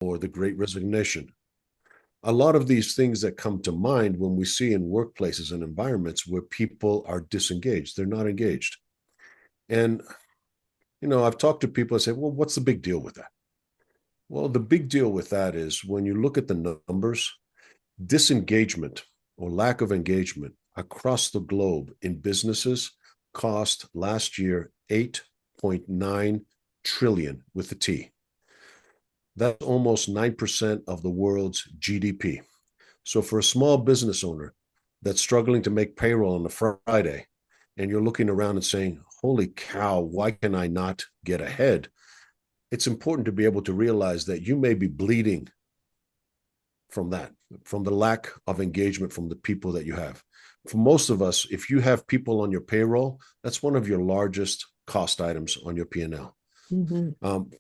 or the Great Resignation. A lot of these things that come to mind when we see in workplaces and environments where people are disengaged, they're not engaged. And, I've talked to people and say, well, what's the big deal with that? Well, the big deal with that is when you look at the numbers, disengagement or lack of engagement across the globe in businesses cost last year 8.9 trillion with the T. That's almost 9% of the world's GDP. So for a small business owner that's struggling to make payroll on a Friday, and you're looking around and saying, holy cow, why can I not get ahead? It's important to be able to realize that you may be bleeding from that, from the lack of engagement from the people that you have. For most of us, if you have people on your payroll, that's one of your largest cost items on your P&L. Mhm.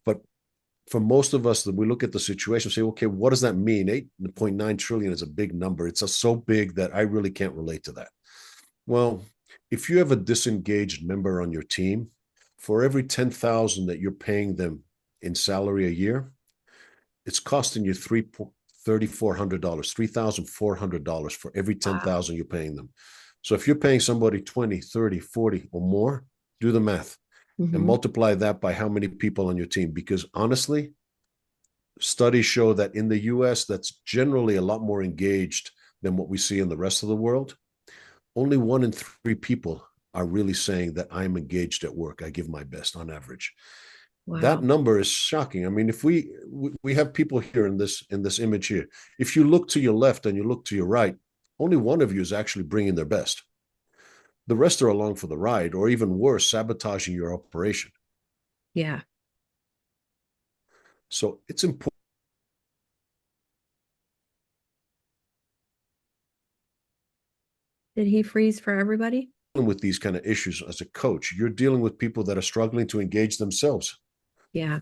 But for most of us, we look at the situation and say, okay, what does that mean? 8.9 trillion is a big number. It's so big that I really can't relate to that. Well, if you have a disengaged member on your team, for every 10,000 that you're paying them in salary a year, it's costing you $3,400, $3,400 for every Wow. 10,000 you're paying them. So if you're paying somebody 20, 30, 40 or more, do the math and Hmm. multiply that by how many people on your team. Because honestly, studies show that in the US, that's generally a lot more engaged than what we see in the rest of the world. Only 1 in 3 people are really saying that I'm engaged at work. I give my best on average. That Wow. number is shocking. I mean, if we have people here in this image here, if you look to your left and you look to your right, only one of you is actually bringing their best. The rest are along for the ride, or even worse, sabotaging your operation. Yeah. So it's important Did he freeze for everybody? with these kind of issues as a coach. You're dealing with people that are struggling to engage themselves. Yeah.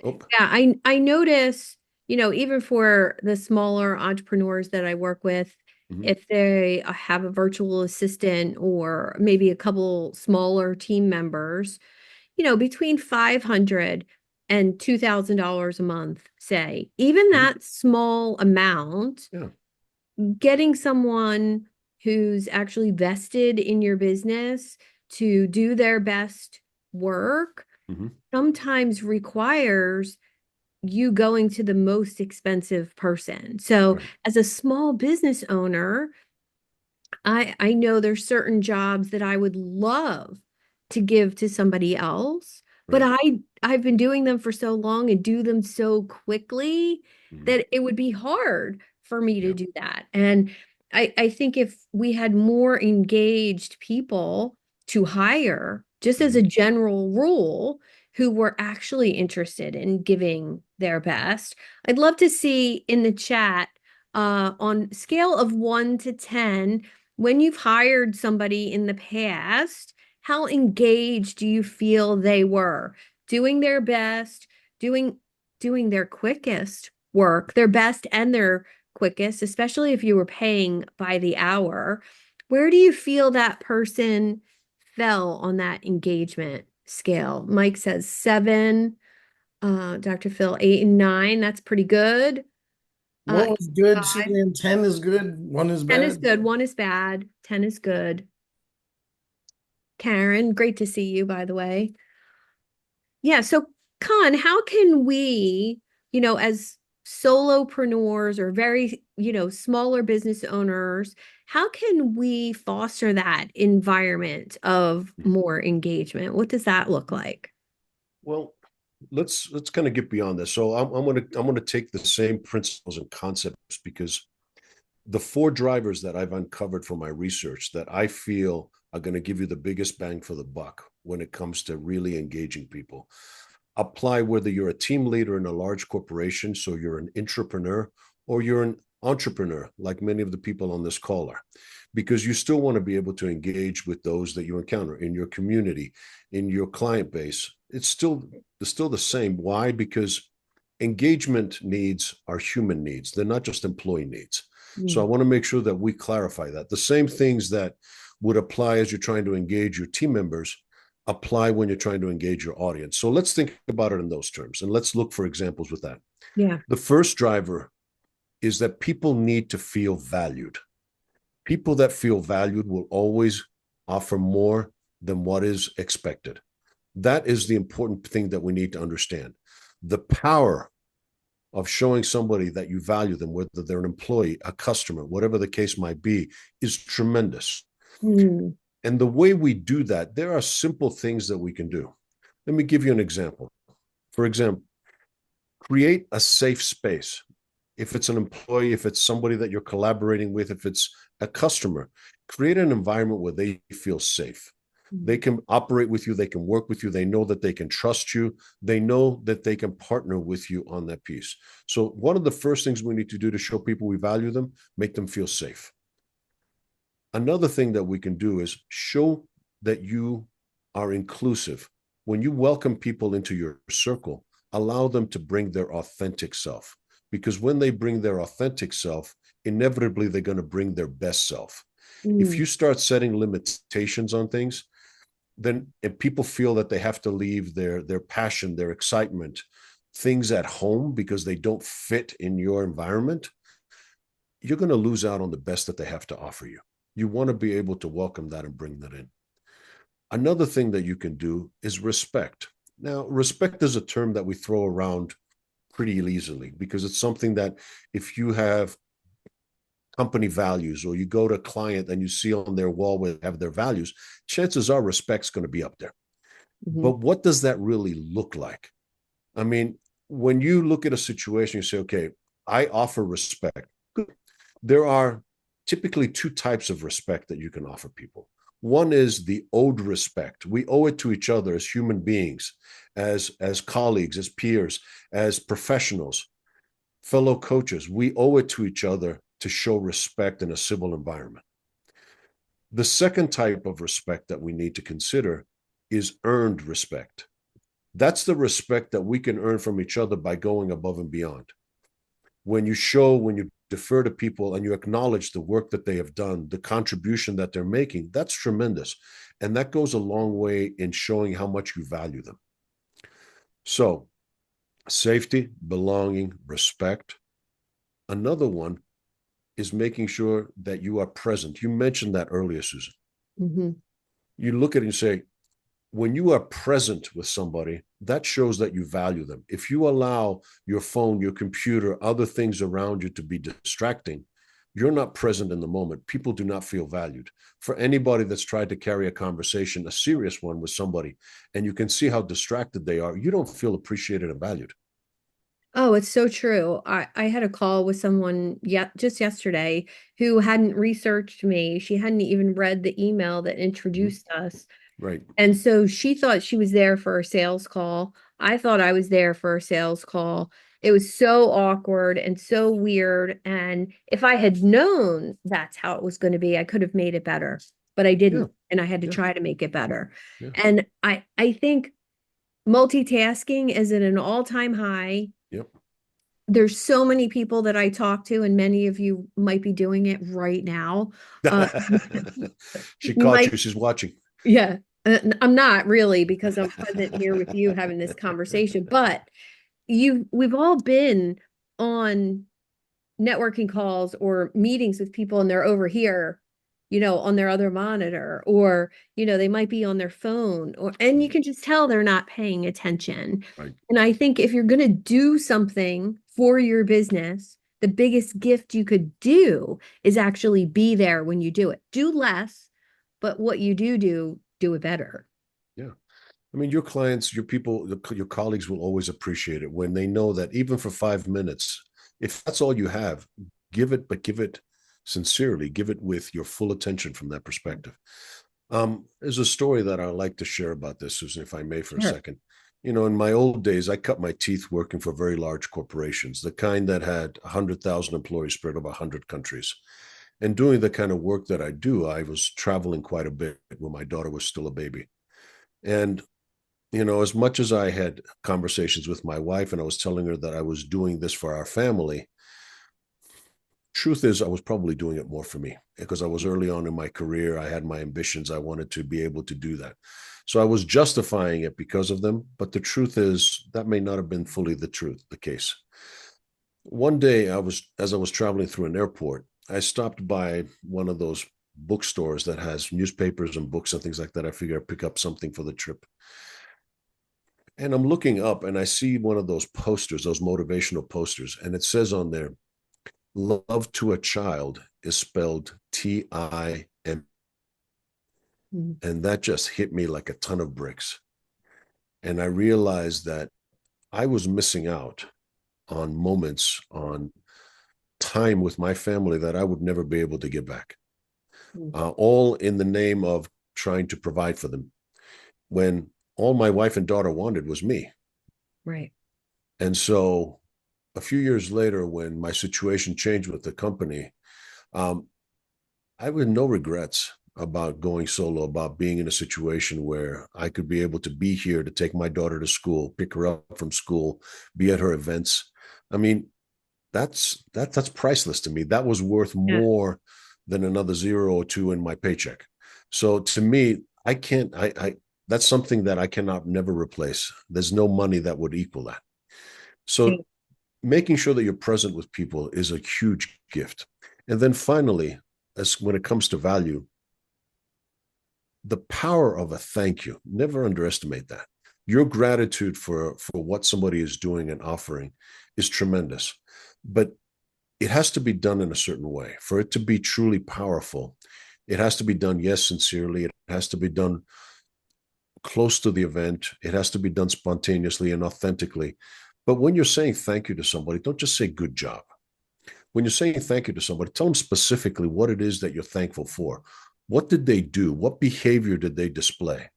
Oh, Yeah, I notice, even for the smaller entrepreneurs that I work with, mhm. if they have a virtual assistant or maybe a couple smaller team members, between 500 and $2,000 a month, say, even Mhm. that small amount, Yeah. getting someone who's actually vested in your business to do their best work Mhm. sometimes requires you going to the most expensive person. So Right. as a small business owner, I know there's certain jobs that I would love to give to somebody else, but Right. I've been doing them for so long and do them so quickly Mhm. that it would be hard for me to Yeah. do that. And I think if we had more engaged people to hire, just as Mhm. a general rule, who were actually interested in giving their best, I'd love to see in the chat on scale of 1 to 10 when you've hired somebody in the past, how engaged do you feel they were doing their best, doing doing their quickest work, their best and their quickest, especially if you were paying by the hour? Where do you feel that person fell on that engagement scale? Mike says 7, Dr. Phil 8 and 9. That's pretty good. One was good, 5, Suzanne. 10 is good. One is 10 is bad. good, 1 is bad, 10 is good. Karen, great to see you, by the way. Yeah, so Con, how can we, as solopreneurs or very, smaller business owners, how can we foster that environment of more engagement? What does that look like? Well, let's kind of get beyond this. So I'm gonna take the same principles and concepts because the 4 drivers that I've uncovered from my research that I feel are going to give you the biggest bang for the buck when it comes to really engaging people apply whether you're a team leader in a large corporation, so you're an entrepreneur, or you're an entrepreneur, like many of the people on this call are, because you still want to be able to engage with those that you encounter in your community, in your client base. It's still the same. Why? Because engagement needs are human needs. They're not just employee needs. So I Mm. want to make sure that we clarify that. The same things that would apply as you're trying to engage your team members apply when you're trying to engage your audience. So let's think about it in those terms, and let's look for examples with that. Yeah. The first driver is that people need to feel valued. People that feel valued will always offer more than what is expected. That is the important thing that we need to understand. The power of showing somebody that you value them, whether they're an employee, a customer, whatever the case might be, is tremendous. Mm. And the way we do that, there are simple things that we can do. Let me give you an example. For example, create a safe space. If it's an employee, if it's somebody that you're collaborating with, if it's a customer, create an environment where they feel safe. They can operate with you, they can work with you, they know that they can trust you, they know that they can partner with you on that piece. So one of the first things we need to do to show people we value them, make them feel safe. Another thing that we can do is show that you are inclusive. When you welcome people into your circle, allow them to bring their authentic self. Because when they bring their authentic self, inevitably they're going to bring their best self. If you start setting limitations on things, then if people feel that they have to leave their passion, their excitement, things at home because they don't fit in your environment, you're going to lose out on the best that they have to offer you. You want to be able to welcome that and bring that in. Another thing that you can do is respect. Now, respect is a term that we throw around pretty easily because it's something that if you have company values or you go to a client and you see on their wall where they have their values, chances are respect's going to be up there. Mm-hmm. But what does that really look like? I mean, when you look at a situation, you say, okay, I offer respect. Good. There are typically two types of respect that you can offer people. One is the owed respect. We owe it to each other as human beings, as colleagues, as peers, as professionals, fellow coaches. We owe it to each other to show respect in a civil environment. The second type of respect that we need to consider is earned respect. That's the respect that we can earn from each other by going above and beyond. When you defer to people and you acknowledge the work that they have done, the contribution that they're making, that's tremendous. And that goes a long way in showing how much you value them. So, safety, belonging, respect. Another one is making sure that you are present. You mentioned that earlier, Susan. Mm-hmm. You look at it and say, when you are present with somebody, that shows that you value them. If you allow your phone, your computer, other things around you to be distracting, you're not present in the moment. People do not feel valued. For anybody that's tried to carry a conversation, a serious one with somebody, and you can see how distracted they are, you don't feel appreciated and valued. Oh, it's so true. I had a call with someone just yesterday who hadn't researched me. She hadn't even read the email that introduced us. Right. And so she thought she was there for a sales call. I thought I was there for a sales call. It was so awkward and so weird. And if I had known that's how it was going to be, I could have made it better, but I Yeah. didn't. And I had to Yeah. try to make it better. Yeah. And I think multitasking is at an all-time high. Yep. There's so many people that I talk to, and many of you might be doing it right now. She caught Might, you. She's watching. yeah, I'm not really because I'm present here with you having this conversation, but we've all been on networking calls or meetings with people and they're over here, on their other monitor, or, they might be on their phone, and you can just tell they're not paying attention. Right. And I think if you're going to do something for your business, the biggest gift you could do is actually be there when you do it. Do less, but what you do it better. Yeah. I mean, your clients, your people, your colleagues will always appreciate it when they know that even for 5 minutes, if that's all you have, give it, but give it sincerely, give it with your full attention from that perspective. There's a story that I like to share about this, Susan, if I may, for a Sure. second. In my old days, I cut my teeth working for very large corporations, the kind that had 100,000 employees spread over 100 countries. And doing the kind of work that I do, I was traveling quite a bit when my daughter was still a baby. And as much as I had conversations with my wife and I was telling her that I was doing this for our family, truth is I was probably doing it more for me because I was early on in my career. I had my ambitions. I wanted to be able to do that. So I was justifying it because of them, but the truth is that may not have been fully the case. One day as I was traveling through an airport, I stopped by one of those bookstores that has newspapers and books and things like that. I figure I'd pick up something for the trip. And I'm looking up and I see one of those posters, those motivational posters, and it says on there, love to a child is spelled Tim. Mm. And that just hit me like a ton of bricks. And I realized that I was missing out on moments, on time with my family that I would never be able to get back, all in the name of trying to provide for them when all my wife and daughter wanted was me. Right. And so a few years later, when my situation changed with the company, I had no regrets about going solo, about being in a situation where I could be able to be here to take my daughter to school, pick her up from school, be at her events. I mean, that's priceless to me. That was worth Yeah. more than another zero or two in my paycheck. So to me, I can't. I that's something that I cannot never replace. There's no money that would equal that. Yeah. So making sure that you're present with people is a huge gift. And then finally, as when it comes to value, the power of a thank you, never underestimate that. Your gratitude for what somebody is doing and offering is tremendous, but it has to be done in a certain way for it to be truly powerful. It has to be done, yes, sincerely. It has to be done close to the event. It has to be done spontaneously and authentically. But when you're saying thank you to somebody, don't just say good job. When you're saying thank you to somebody, tell them specifically what it is that you're thankful for. What did they do? What behavior did they display?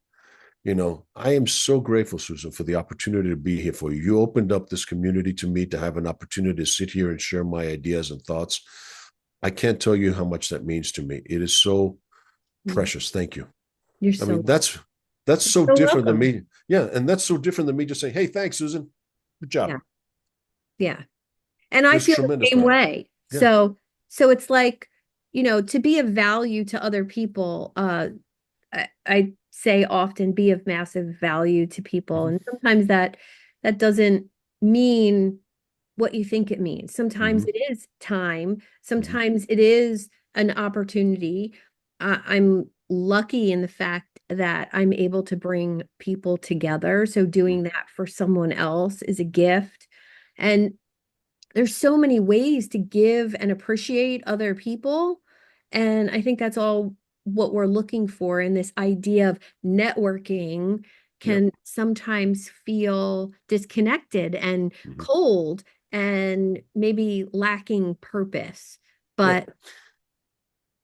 You know, I am so grateful, Susan, for the opportunity to be here for you. You opened up this community to me to have an opportunity to sit here and share my ideas and thoughts. I can't tell you how much that means to me. It is so Mm. precious. Thank you. You're I so mean, that's so so different than welcome. me. Yeah, and that's so different than me just saying, "Hey, thanks, Susan. Good job." Yeah. Yeah. And I There's feel the tremendous same value. way. Yeah. So it's like, to be of value to other people, I say often be of massive value to people. Mm-hmm. And sometimes that doesn't mean what you think it means. Sometimes Mm-hmm. it is time, Mm-hmm. sometimes it is an opportunity. I'm lucky in the fact that I'm able to bring people together. So doing that for someone else is a gift. And there's so many ways to give and appreciate other people. And I think that's all what we're looking for in this idea of networking Yep. can sometimes feel disconnected and Mm-hmm. cold and maybe lacking purpose. Yeah. But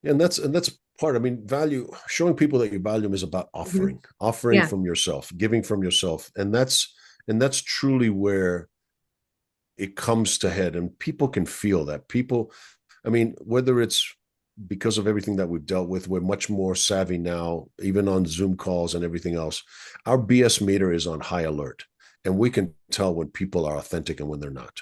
And that's part. I mean, value, showing people that you value them is about Mhm. offering Yeah. from yourself, giving from yourself. And that's truly where it comes to head. And people can feel that. People, I mean, whether it's because of everything that we've dealt with, we're much more savvy now, even on Zoom calls and everything else. Our BS meter is on high alert. And we can tell when people are authentic and when they're not.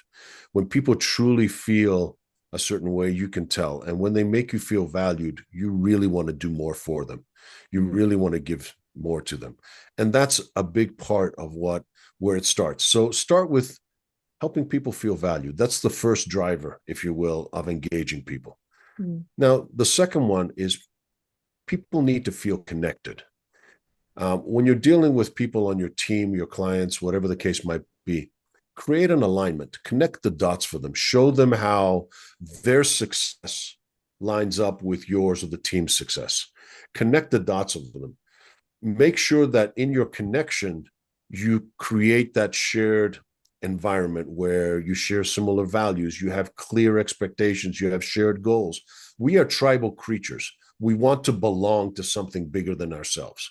When people truly feel a certain way, you can tell. And when they make you feel valued, you really want to do more for them. You really want to give more to them. And that's a big part of where it starts. So start with helping people feel valued. That's the first driver, if you will, of engaging people. Mhm. Now, the second one is people need to feel connected. When you're dealing with people on your team, your clients, whatever the case might be, create an alignment, connect the dots for them, show them how their success lines up with yours or the team's success. Connect the dots of them. Make sure that in your connection, you create that shared environment where you share similar values, you have clear expectations, you have shared goals. We are tribal creatures. We want to belong to something bigger than ourselves.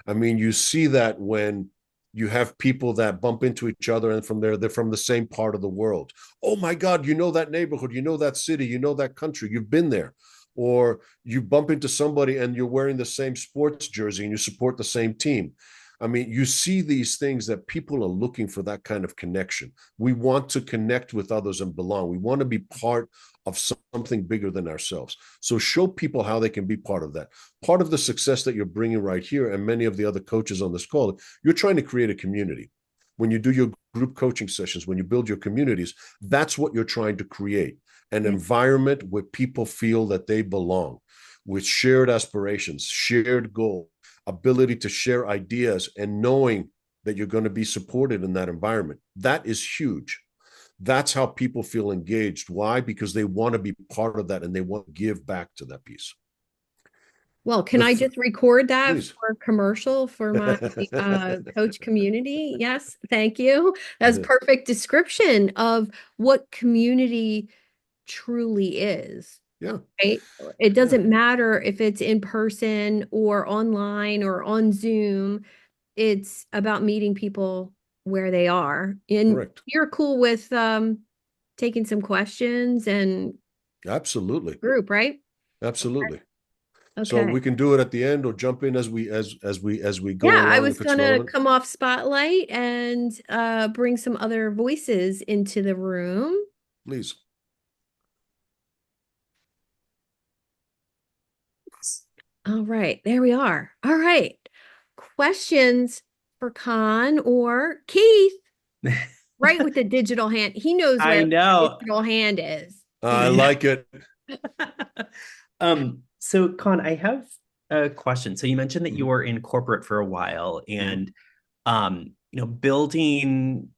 I mean, you see that when you have people that bump into each other and they're from the same part of the world. Oh my God, you know that neighborhood, you know that city, you know that country, you've been there. Or you bump into somebody and you're wearing the same sports jersey and you support the same team. I mean, you see these things that people are looking for, that kind of connection. We want to connect with others and belong. We want to be part of something bigger than ourselves. So show people how they can be part of that. Part of the success that you're bringing right here, and many of the other coaches on this call, you're trying to create a community. When you do your group coaching sessions, when you build your communities, that's what you're trying to create, an environment where people feel that they belong, with shared aspirations, shared goals, ability to share ideas, and knowing that you're going to be supported in that environment. That is huge. That's how people feel engaged. Why? Because they want to be part of that and they want to give back to that piece. Well, can I just record that Please. for a commercial for my coach community? Yes, thank you. That's perfect description of what community truly is. Yeah. Right? It doesn't matter if it's in person or online or on Zoom. It's about meeting people where they are. And Correct. you're cool with taking some questions and Absolutely. group, right? Absolutely. So Okay. we can do it at the end or jump in as we go Yeah, I along was if it's gonna relevant. come off spotlight and bring some other voices into the room. Please. All right, there we are. All right. Questions for Kon or Keith, right with the digital hand. He knows I where the know. digital hand is. I like it. So Con, I have a question. So you mentioned that you Mhm. were in corporate for a while and building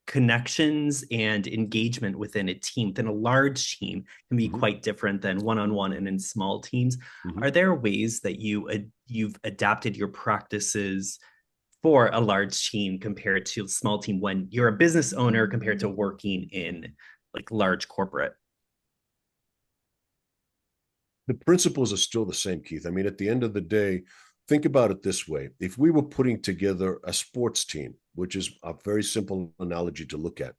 connections and engagement within a team, within a large team can be quite different than one-on-one and in small teams. Are there ways that you've adapted your practices for a large team compared to a small team when you're a business owner compared to working in like large corporate? The principles are still the same, Keith. I mean, at the end of the day, think about it this way. If we were putting together a sports team, which is a very simple analogy to look at,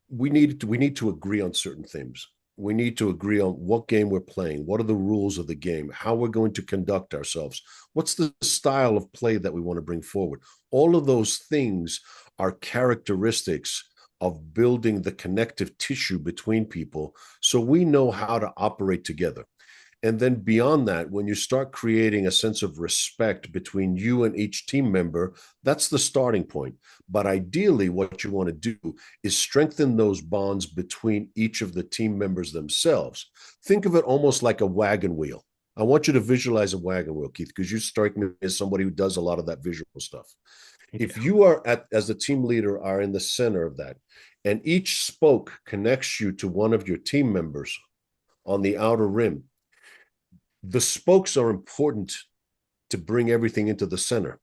we need to agree on certain things. We need to agree on what game we're playing, what are the rules of the game, how we're going to conduct ourselves, what's the style of play that we want to bring forward. All of those things are characteristics of building the connective tissue between people so we know how to operate together. And then beyond that, when you start creating a sense of respect between you and each team member, that's the starting point. But ideally, what you want to do is strengthen those bonds between each of the team members themselves. Think of it almost like a wagon wheel. I want you to visualize a wagon wheel, Keith, because you strike me as somebody who does a lot of that visual stuff. If you are as the team leader, are in the center of that, and each spoke connects you to one of your team members on the outer rim, the spokes are important to bring everything into the center.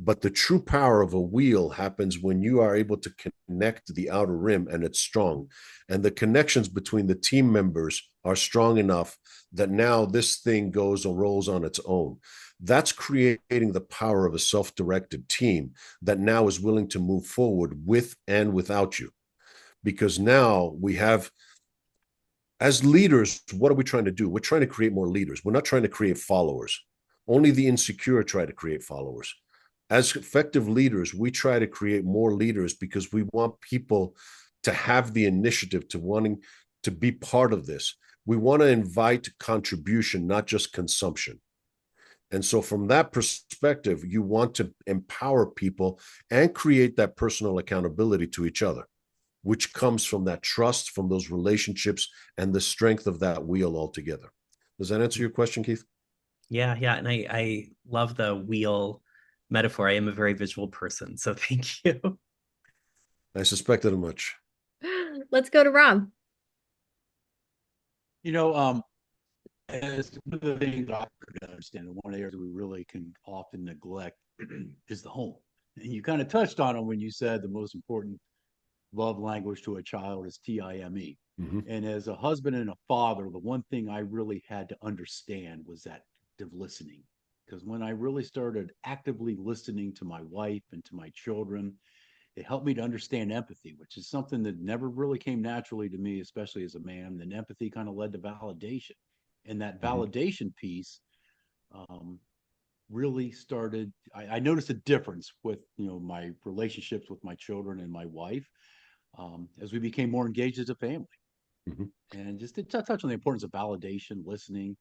But the true power of a wheel happens when you are able to connect the outer rim and it's strong. And the connections between the team members are strong enough that now this thing goes or rolls on its own. That's creating the power of a self-directed team that now is willing to move forward with and without you. Because now we have, as leaders, what are we trying to do? We're trying to create more leaders. We're not trying to create followers. Only the insecure try to create followers. As effective leaders, we try to create more leaders because we want people to have the initiative to wanting to be part of this. We want to invite contribution, not just consumption. And so, from that perspective, you want to empower people and create that personal accountability to each other, which comes from that trust, from those relationships, and the strength of that wheel altogether. Does that answer your question, Keith? Yeah, yeah. And I love the wheel metaphor. I am a very visual person. So thank you. I suspected as much. Let's go to Rob. You know, as one of the things that I understand, one area we really can often neglect is the home. And you kind of touched on it when you said the most important love language to a child is TIME. And as a husband and a father, the one thing I really had to understand was that active listening. Because when I really started actively listening to my wife and to my children, it helped me to understand empathy, which is something that never really came naturally to me, especially as a man. Then empathy kind of led to validation. And that validation piece um, really started, I noticed a difference with, my relationships with my children and my wife, as we became more engaged as a family. And just to touch on the importance of validation, listening.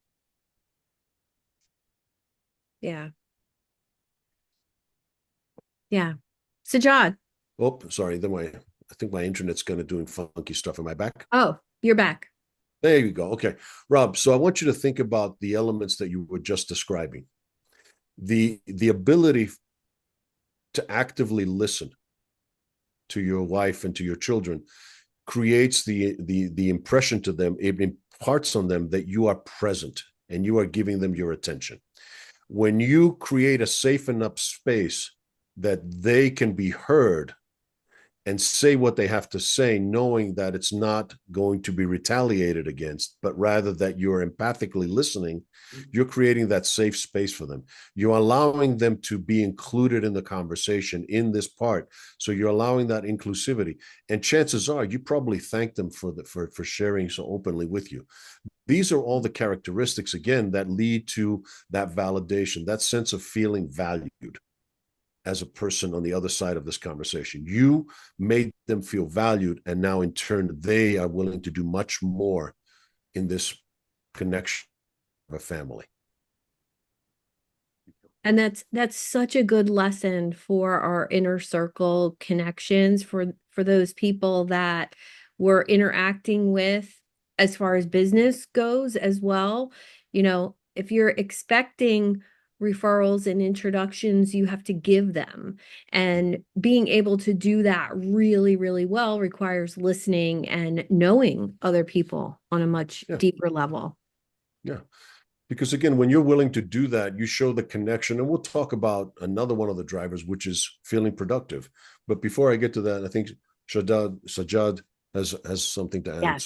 Yeah. Yeah. Sajad. Oh, sorry. I think my internet's kind of doing funky stuff. Am I back? Oh, you're back. There you go. Okay. Rob, so I want you to think about the elements that you were just describing. The ability to actively listen to your wife and to your children creates the impression to them, it imparts on them that you are present and you are giving them your attention. When you create a safe enough space that they can be heard and say what they have to say, knowing that it's not going to be retaliated against, but rather that you're empathically listening, you're creating that safe space for them. You're allowing them to be included in the conversation in this part. So you're allowing that inclusivity. And chances are you probably thank them for sharing so openly with you. These are all the characteristics, again, that lead to that validation, that sense of feeling valued as a person on the other side of this conversation. You made them feel valued, and now in turn, they are willing to do much more in this connection of a family. And that's such a good lesson for our inner circle connections, for those people that we're interacting with as far as business goes as well. If you're expecting referrals and introductions, you have to give them. And being able to do that really, really well requires listening and knowing other people on a much deeper level. Yeah. Because again, when you're willing to do that, you show the connection. And we'll talk about another one of the drivers, which is feeling productive. But before I get to that, I think Sajad has something to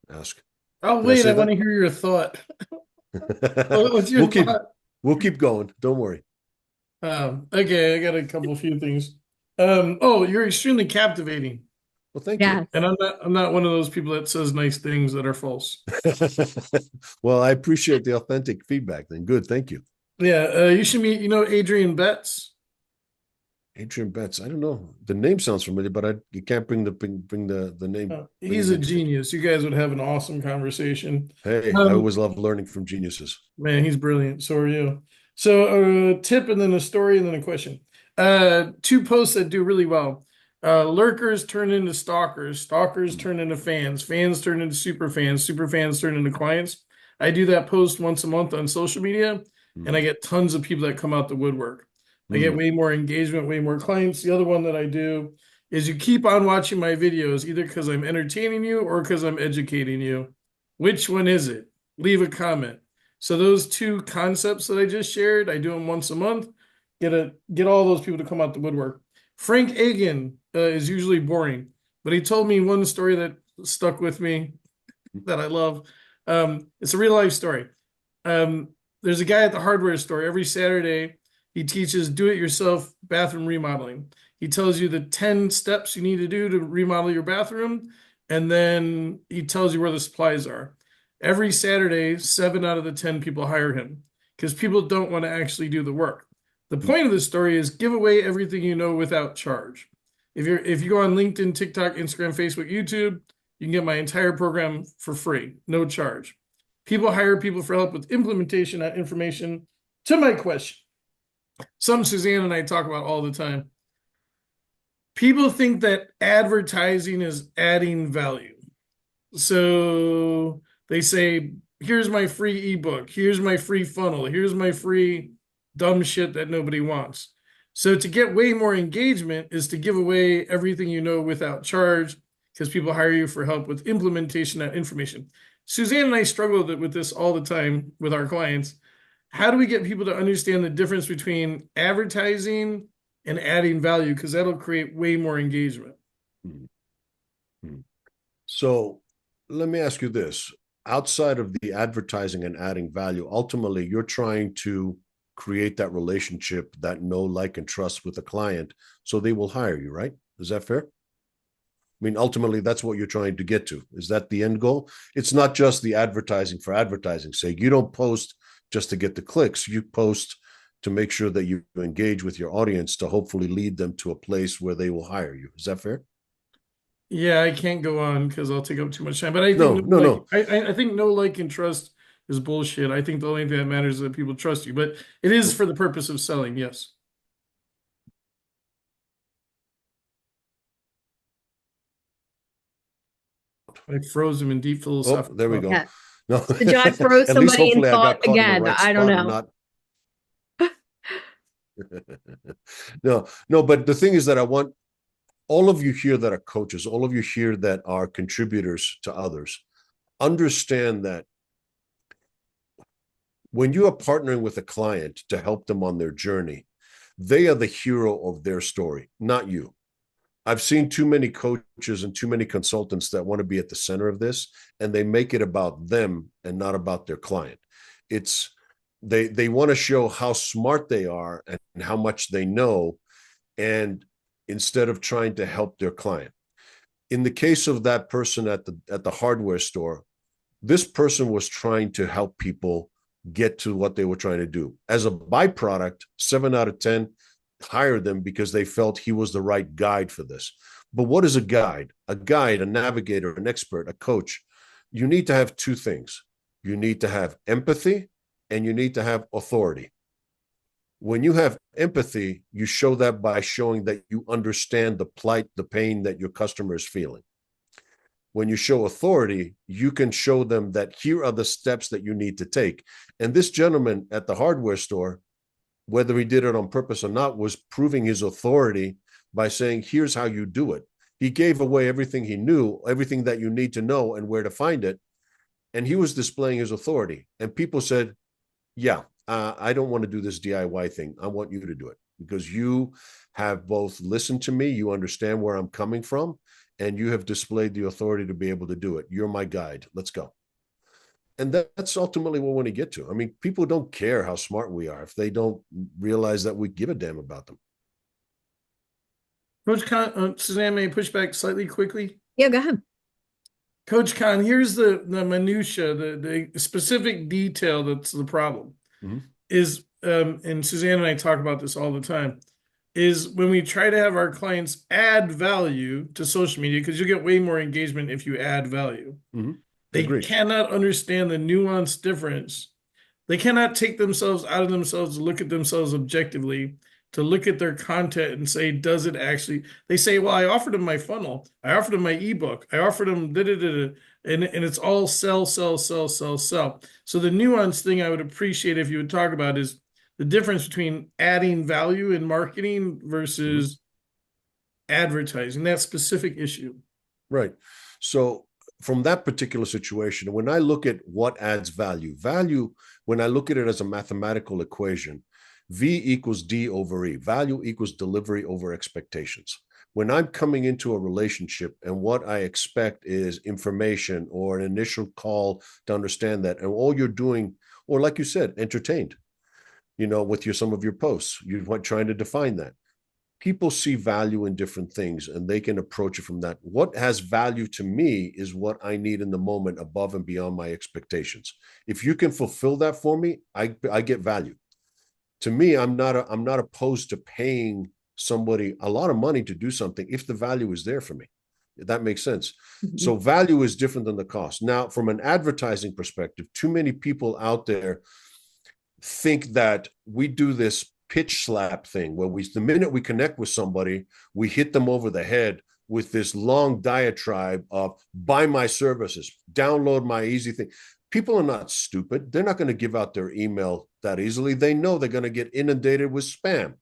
ask. Oh, wait, I want to hear your thought. What's your thought? We'll keep going. Don't worry. Okay, I got a few things. You're extremely captivating. Well, thank you. And I'm not one of those people that says nice things that are false. Well, I appreciate the authentic feedback then. Good, thank you. Yeah, you should meet, Adrian Betts. Adrian Betts. I don't know. The name sounds familiar, but you can't bring the name. He's a genius. You guys would have an awesome conversation. Hey, I always love learning from geniuses. Man, he's brilliant. So are you. So a tip and then a story and then a question. Two posts that do really well. Lurkers turn into stalkers. Stalkers turn into fans. Fans turn into super fans. Super fans turn into clients. I do that post once a month on social media, and I get tons of people that come out the woodwork. I get way more engagement, way more clients. The other one that I do is you keep on watching my videos, either because I'm entertaining you or because I'm educating you. Which one is it? Leave a comment. So those two concepts that I just shared, I do them once a month. Get all those people to come out the woodwork. Frank Agan is usually boring, but he told me one story that stuck with me that I love. It's a real life story. There's a guy at the hardware store every Saturday. He teaches do-it-yourself bathroom remodeling. He tells you the 10 steps you need to do to remodel your bathroom, and then he tells you where the supplies are. Every Saturday, 7 out of the 10 people hire him because people don't want to actually do the work. The point of the story is give away everything you know without charge. If you go on LinkedIn, TikTok, Instagram, Facebook, YouTube, you can get my entire program for free, no charge. People hire people for help with implementation, not information. To my question, something Suzanne and I talk about all the time. People think that advertising is adding value. So they say, here's my free ebook, here's my free funnel, here's my free dumb shit that nobody wants. So to get way more engagement is to give away everything you know without charge, because people hire you for help with implementation, not information. Suzanne and I struggle with this all the time with our clients. How do we get people to understand the difference between advertising and adding value? Because that'll create way more engagement. So let me ask you this. Outside of the advertising and adding value, ultimately, you're trying to create that relationship, that know, like, and trust with the client, so they will hire you, right? Is that fair? I mean, ultimately, that's what you're trying to get to. Is that the end goal? It's not just the advertising for advertising's sake. You don't post just to get the clicks. You post to make sure that you engage with your audience to hopefully lead them to a place where they will hire you. Is that fair? Yeah, I can't go on because I'll take up too much time. But I No, think no, no. I think no like and trust is bullshit. I think the only thing that matters is that people trust you. But it is for the purpose of selling, yes. I froze him in deep Oh, philosophical there we thought. go. Yeah. No, Did Josh froze at least somebody in hopefully I got thought caught in the again? right I don't spot and know. not. No, no, but the thing is that I want all of you here that are coaches, all of you here that are contributors to others, understand that when you are partnering with a client to help them on their journey, they are the hero of their story, not you. I've seen too many coaches and too many consultants that want to be at the center of this, and they make it about them and not about their client. It's they want to show how smart they are and how much they know, and instead of trying to help their client. In the case of that person at the hardware store, this person was trying to help people get to what they were trying to do. As a byproduct, 7 out of 10 hired them because they felt he was the right guide for this. But what is a guide? A guide, a navigator, an expert, a coach. You need to have two things. You need to have empathy and you need to have authority. When you have empathy, you show that by showing that you understand the plight, the pain that your customer is feeling. When you show authority, you can show them that here are the steps that you need to take. And this gentleman at the hardware store, whether he did it on purpose or not, was proving his authority by saying, here's how you do it. He gave away everything he knew, everything that you need to know and where to find it. And he was displaying his authority. And people said, yeah, I don't want to do this DIY thing. I want you to do it because you have both listened to me, you understand where I'm coming from, and you have displayed the authority to be able to do it. You're my guide. Let's go. And that's ultimately what we want to get to. I mean, people don't care how smart we are if they don't realize that we give a damn about them. Coach Kon, Suzanne, may I push back slightly quickly? Yeah, go ahead. Coach Kon, here's the minutia, the specific detail that's the problem. Mm-hmm. Is and Suzanne and I talk about this all the time, is when we try to have our clients add value to social media, because you get way more engagement if you add value. Mm-hmm. They Agreed. cannot understand the nuanced difference. They cannot take themselves out of themselves to look at themselves objectively, to look at their content and say, does it actually? They say, well, I offered them my funnel. I offered them my ebook. I offered them da-da-da-da. And it's all sell, sell, sell, sell, sell. So the nuanced thing I would appreciate if you would talk about is the difference between adding value in marketing versus advertising, that specific issue. Right. So from that particular situation, when I look at what adds value, when I look at it as a mathematical equation, V equals D over E, value equals delivery over expectations. When I'm coming into a relationship and what I expect is information or an initial call to understand that, and all you're doing, or like you said, entertained, with some of your posts, you're trying to define that. People see value in different things and they can approach it from that. What has value to me is what I need in the moment above and beyond my expectations. If you can fulfill that for me, I get value. To me, I'm not opposed to paying somebody a lot of money to do something if the value is there for me. That makes sense. Mm-hmm. So value is different than the cost. Now, from an advertising perspective, too many people out there think that we do this pitch slap thing where the minute we connect with somebody, we hit them over the head with this long diatribe of buy my services, download my easy thing. People are not stupid. They're not going to give out their email that easily. They know they're going to get inundated with spam.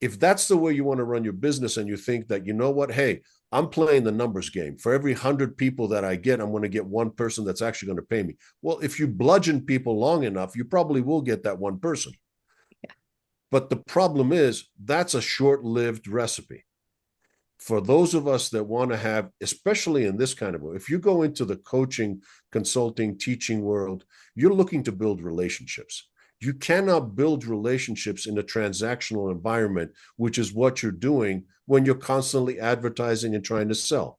If that's the way you want to run your business and you think that, you know what, hey, I'm playing the numbers game. For every 100 people that I get, I'm going to get one person that's actually going to pay me. Well, if you bludgeon people long enough, you probably will get that one person. Yeah. But the problem is that's a short-lived recipe. For those of us that want to have, especially in this kind of work, if you go into the coaching, consulting, teaching world, you're looking to build relationships. You cannot build relationships in a transactional environment, which is what you're doing when you're constantly advertising and trying to sell.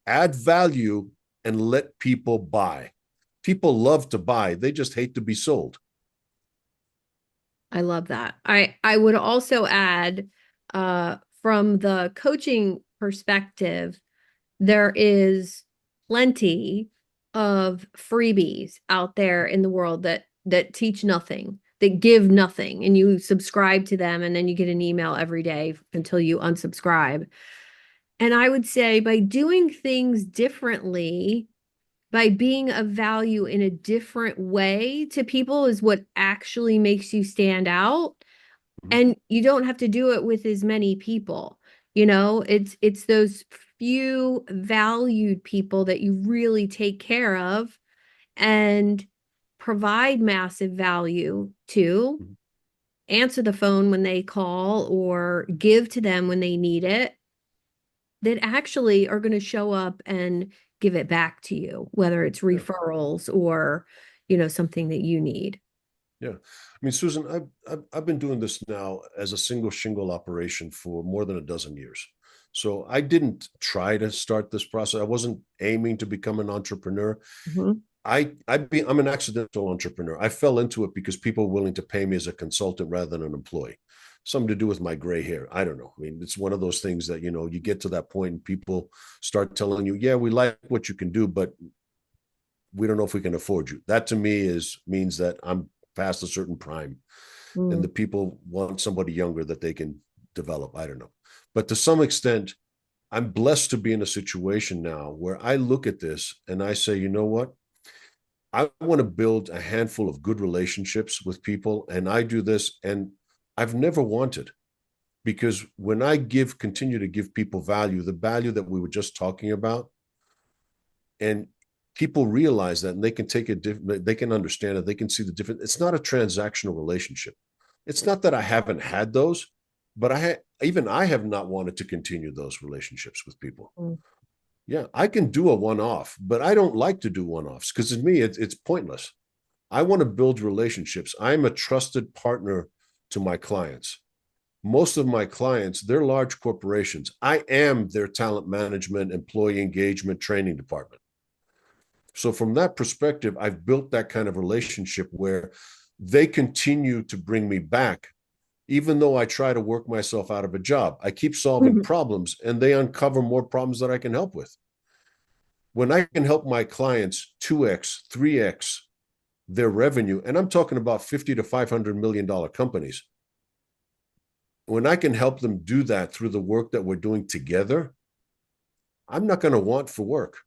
Add value and let people buy. People love to buy. They just hate to be sold. I love that. I would also add, from the coaching perspective, there is plenty of freebies out there in the world that teach nothing, that give nothing, and you subscribe to them and then you get an email every day until you unsubscribe. And I would say by doing things differently, by being of value in a different way to people is what actually makes you stand out. And you don't have to do it with as many people. It's those few valued people that you really take care of and provide massive value to, answer the phone when they call or give to them when they need it, that actually are going to show up and give it back to you, whether it's referrals or, something that you need. Yeah. I mean, Susan, I've been doing this now as a single shingle operation for more than a dozen years. So I didn't try to start this process. I wasn't aiming to become an entrepreneur. Mhm. I'm an accidental entrepreneur. I fell into it because people were willing to pay me as a consultant rather than an employee. Something to do with my gray hair. I don't know. I mean, it's one of those things that, you get to that point and people start telling you, yeah, we like what you can do, but we don't know if we can afford you. That to me means that I'm past a certain prime and the people want somebody younger that they can develop. I don't know. But to some extent, I'm blessed to be in a situation now where I look at this and I say, you know what? I want to build a handful of good relationships with people. And I do this, and I've never wanted, because when I continue to give people value, the value that we were just talking about, and people realize that and they can take it, they can understand it, they can see the difference. It's not a transactional relationship. It's not that I haven't had those, but I have not wanted to continue those relationships with people. Yeah, I can do a one-off, but I don't like to do one-offs because to me, it's pointless. I want to build relationships. I'm a trusted partner to my clients. Most of my clients, they're large corporations. I am their talent management, employee engagement, training department. So from that perspective, I've built that kind of relationship where they continue to bring me back, even though I try to work myself out of a job. I keep solving problems and they uncover more problems that I can help with. When I can help my clients 2x, 3x their revenue, and I'm talking about $50 to $500 million companies, when I can help them do that through the work that we're doing together, I'm not going to want for work.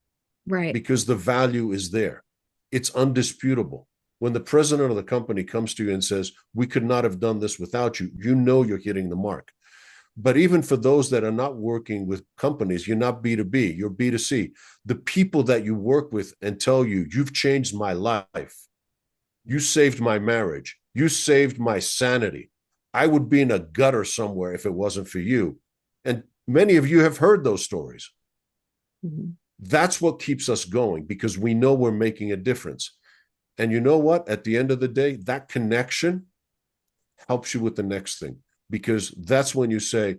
Right. Because the value is there. It's undisputable. When the president of the company comes to you and says, we could not have done this without you, you're hitting the mark. But even for those that are not working with companies, you're not B2B, you're B2C. The people that you work with and tell you, you've changed my life. You saved my marriage. You saved my sanity. I would be in a gutter somewhere if it wasn't for you. And many of you have heard those stories. Mm-hmm. That's what keeps us going, because we know we're making a difference. And you know what? At the end of the day, that connection helps you with the next thing, because that's when you say,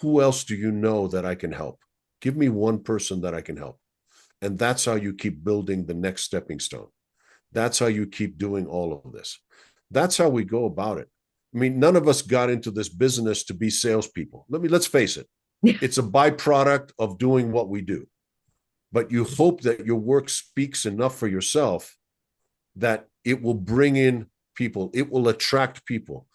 who else do you know that I can help? Give me one person that I can help. And that's how you keep building the next stepping stone. That's how you keep doing all of this. That's how we go about it. I mean, none of us got into this business to be salespeople. Let's face it. It's a byproduct of doing what we do. But you hope that your work speaks enough for yourself that it will bring in people, it will attract people.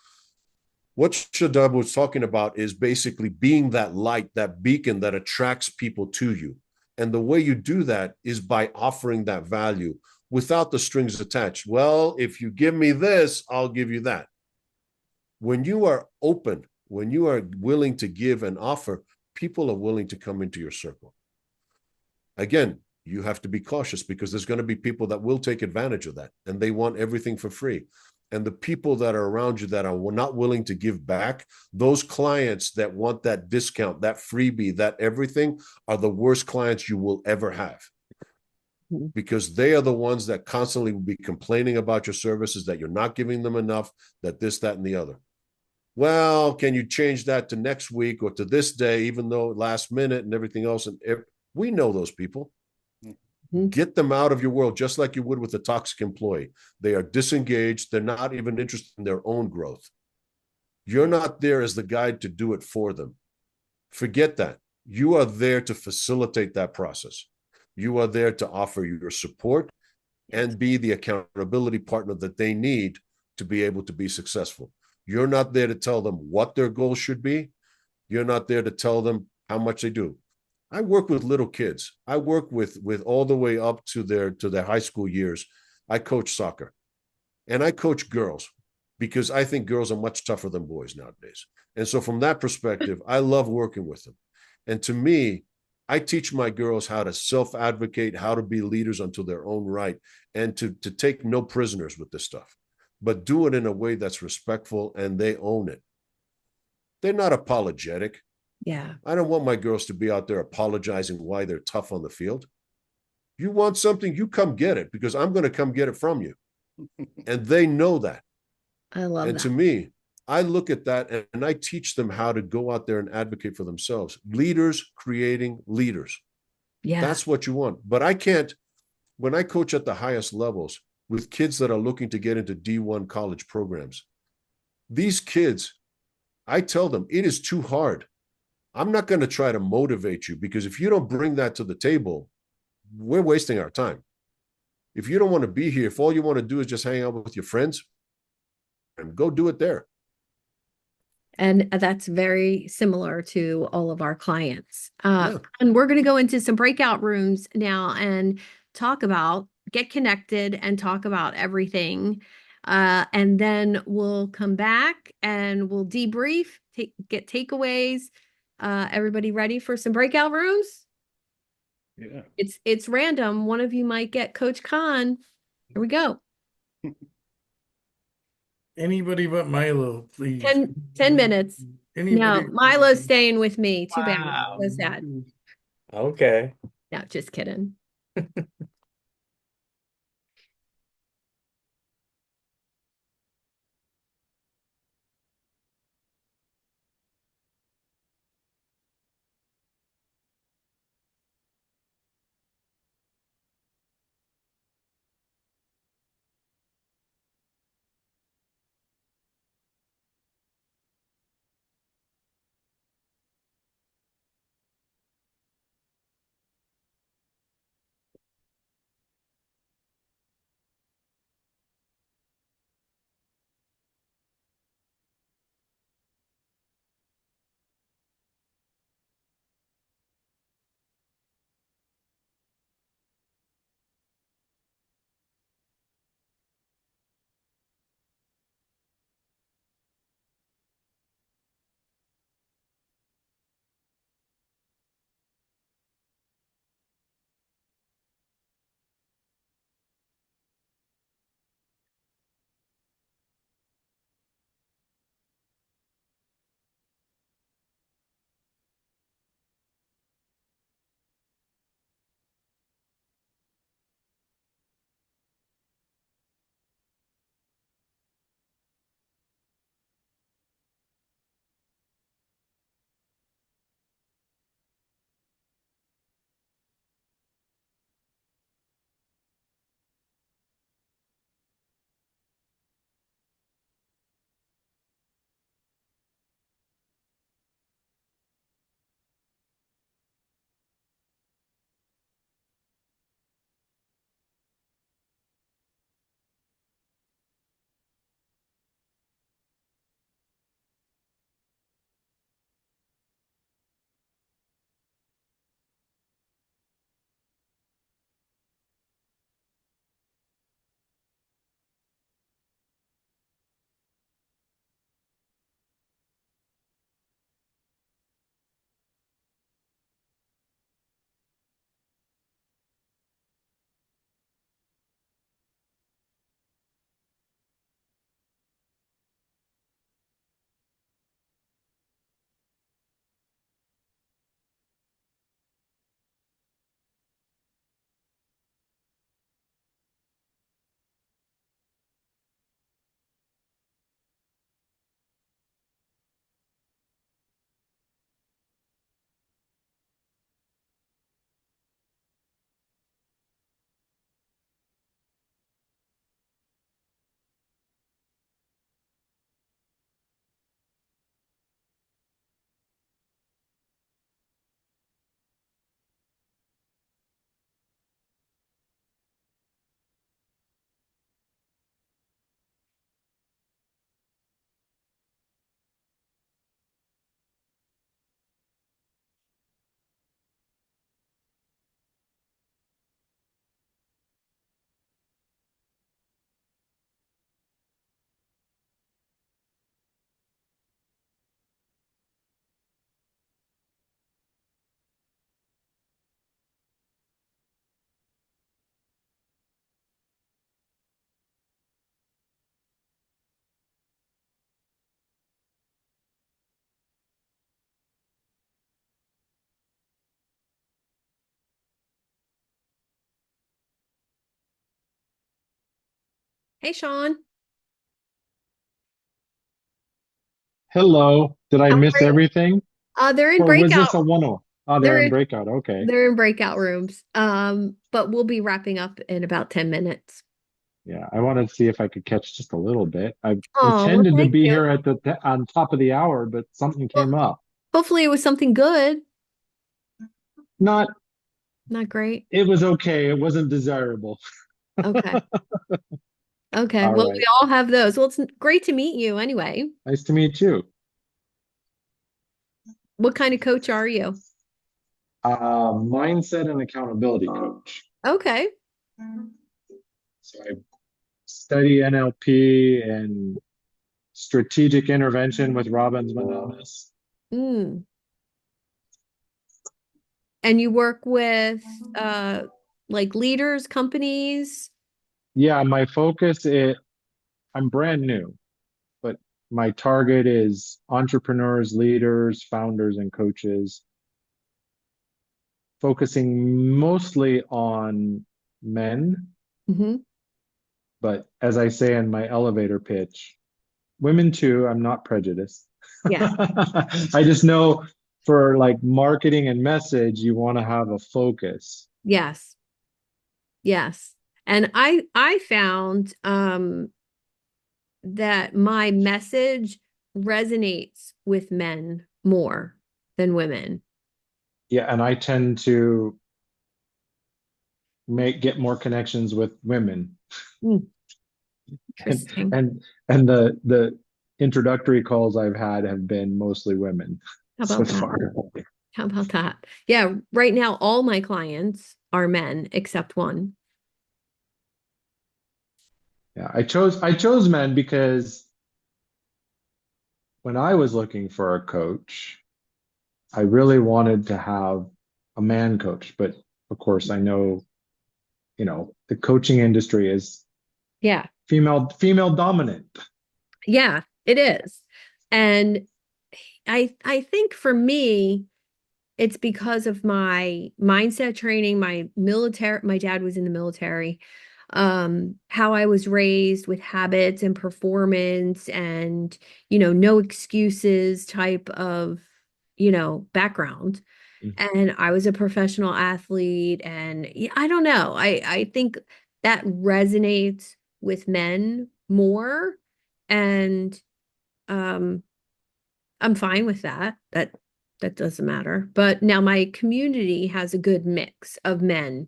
What Shadab was talking about is basically being that light, that beacon that attracts people to you. And the way you do that is by offering that value without the strings attached. Well, if you give me this, I'll give you that. When you are open, when you are willing to give and offer, people are willing to come into your circle. Again, you have to be cautious, because there's going to be people that will take advantage of that and they want everything for free. And the people that are around you that are not willing to give back, those clients that want that discount, that freebie, that everything, are the worst clients you will ever have, because they are the ones that constantly will be complaining about your services, that you're not giving them enough, that this, that, and the other. Well, can you change that to next week or to this day, even though last minute and everything else? And we know those people. Get them out of your world, just like you would with a toxic employee. They are disengaged. They're not even interested in their own growth. You're not there as the guide to do it for them. Forget that. You are there to facilitate that process. You are there to offer your support and be the accountability partner that they need to be able to be successful. You're not there to tell them what their goals should be. You're not there to tell them how much they do. I work with little kids. I work with all the way up to their high school years. I coach soccer and I coach girls because I think girls are much tougher than boys nowadays. And so from that perspective, I love working with them. And to me, I teach my girls how to self-advocate, how to be leaders unto their own right, and to take no prisoners with this stuff, but do it in a way that's respectful and they own it. They're not apologetic. Yeah. I don't want my girls to be out there apologizing why they're tough on the field. You want something, you come get it because I'm going to come get it from you. And they know that. I love And that. to me, I look at that and I teach them how to go out there and advocate for themselves. Leaders creating leaders. Yeah. That's what you want. But I can't, when I coach at the highest levels with kids that are looking to get into D1 college programs, these kids, I tell them it is too hard. I'm not going to try to motivate you because if you don't bring that to the table, we're wasting our time. If you don't want to be here, if all you want to do is just hang out with your friends, go do it there. And that's very similar to all of our clients. Yeah. And we're going to go into some breakout rooms now and get connected and talk about everything. And then we'll come back and we'll debrief, get takeaways. Everybody ready for some breakout rooms? Yeah. It's random. One of you might get Coach Kon. Here we go. Anybody but Milo, please. 10 minutes. Anybody. No, Milo's staying with me. Too bad. Wow. So sad. Okay. No, just kidding. Hey, Sean. Hello. Did I How miss are you? everything? They're in Or was breakout. this a one-off? Oh, they're They're in in breakout. Okay. they're in breakout rooms. But we'll be wrapping up in about 10 minutes. Yeah, I wanted to see if I could catch just a little bit. I Oh, well, intended to thank be you. here at on top of the hour, but something Well, came up. hopefully it was something good. Not, Not great. it was okay. It wasn't desirable. Okay. Okay. All Well, right. we all have those. Well, it's great to meet you anyway. Nice to meet you. What kind of coach are you? Mindset and accountability coach. Okay. So I study NLP and strategic intervention with Robbins Manonis. Mm. And you work with like leaders, companies. Yeah, my focus is I'm brand new, but my target is entrepreneurs, leaders, founders, and coaches, focusing mostly on men. Hmm. But as I say in my elevator pitch, women too, I'm not prejudiced. Yeah. I just know for like marketing and message, you want to have a focus. Yes. Yes. And I found that my message resonates with men more than women. Yeah, and I tend to get more connections with women. Mm, and interesting. and the introductory calls I've had have been mostly women How so about that? far. How about that? Yeah, right now all my clients are men except one. Yeah, I chose men because when I was looking for a coach, I really wanted to have a man coach, but of course I know, the coaching industry is Yeah. female dominant. Yeah, it is. And I think for me, it's because of my mindset training, my dad was in the military, how I was raised with habits and performance and, no excuses type of, background. And I was a professional athlete and yeah, I don't know. I think that resonates with men more and um I'm fine with that. That doesn't matter. But now my community has a good mix of men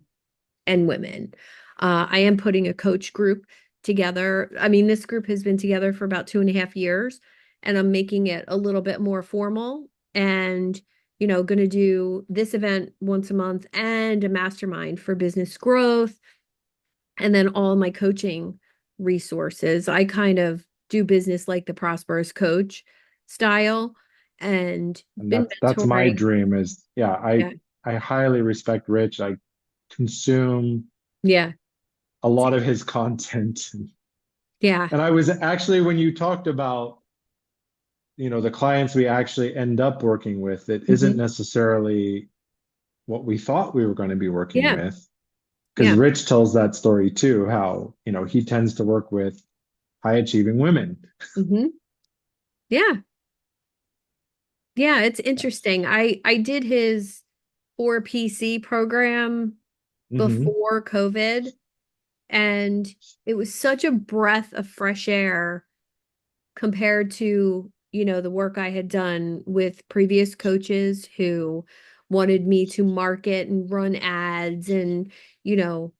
and women. I am putting a coach group together. I mean, this group has been together for about 2.5 years, and I'm making it a little bit more formal and, going to do this event once a month and a mastermind for business growth and then all my coaching resources. I kind of do business like the prosperous coach style and And been that's my mentoring. dream is, yeah, Yeah. I highly respect Rich. I consume Yeah. a lot of his content. Yeah. And I was actually, when you talked about, the clients we actually end up working with, it isn't Hmm. necessarily what we thought we were going to be working Yeah. with. Because Yeah. Rich tells that story too, how, he tends to work with high achieving women. Hmm. Yeah. Yeah. It's interesting. I did his 4PC program Hmm. before COVID, and it was such a breath of fresh air compared to, the work I had done with previous coaches who wanted me to market and run ads and, you know,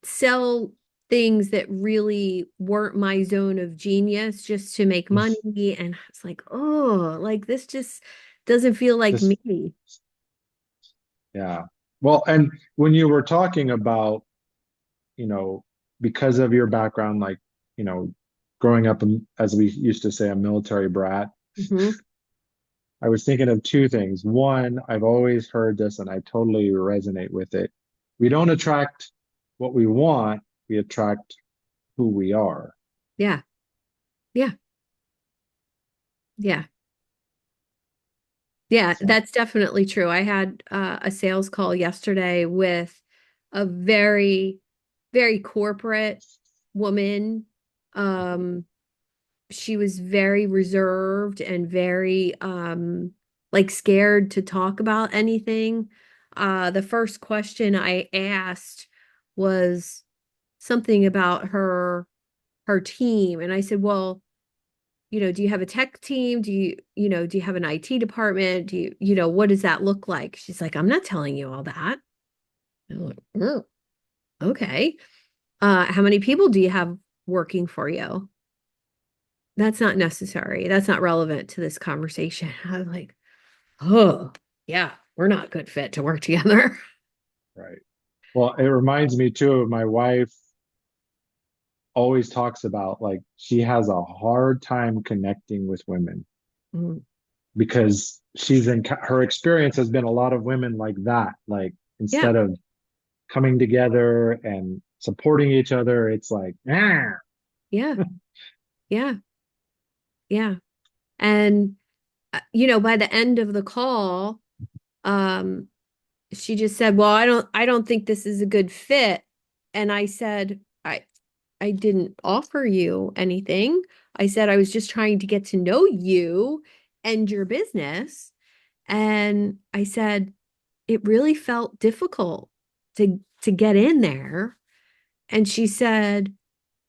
sell things that really weren't my zone of genius just to make money. And I was like, oh, like this just doesn't feel like This, me. yeah. Well, and when you were talking about, you know, because of your background, like, you know, growing up, as we used to say, a military brat, Hmm. I was thinking of two things. One, I've always heard this and I totally resonate with it. We don't attract what we want, we attract who we are. Yeah. Yeah. Yeah. Yeah, So, that's definitely true. I had a sales call yesterday with a very, very corporate woman. She was very reserved and very like scared to talk about anything. The first question I asked was something about her team, and I said, "Well, do you have a tech team? Do you have an IT department? What does that look like?" She's like, "I'm not telling you all that." I'm like, "Oh, okay. How many people do you have working for you?" That's not necessary. That's not relevant to this conversation. I was like, oh, yeah, we're not a good fit to work together. Right. Well, it reminds me too of my wife always talks about like she has a hard time connecting with women Mm, because her experience has been a lot of women like that. Like yeah, instead of coming together and supporting each other, it's like, ah. yeah, yeah, yeah. And by the end of the call, um, she just said, "Well, I don't think this is a good fit." And I said, I didn't offer you anything. I said I was just trying to get to know you and your business. And I said, it really felt difficult to get in there. And she said,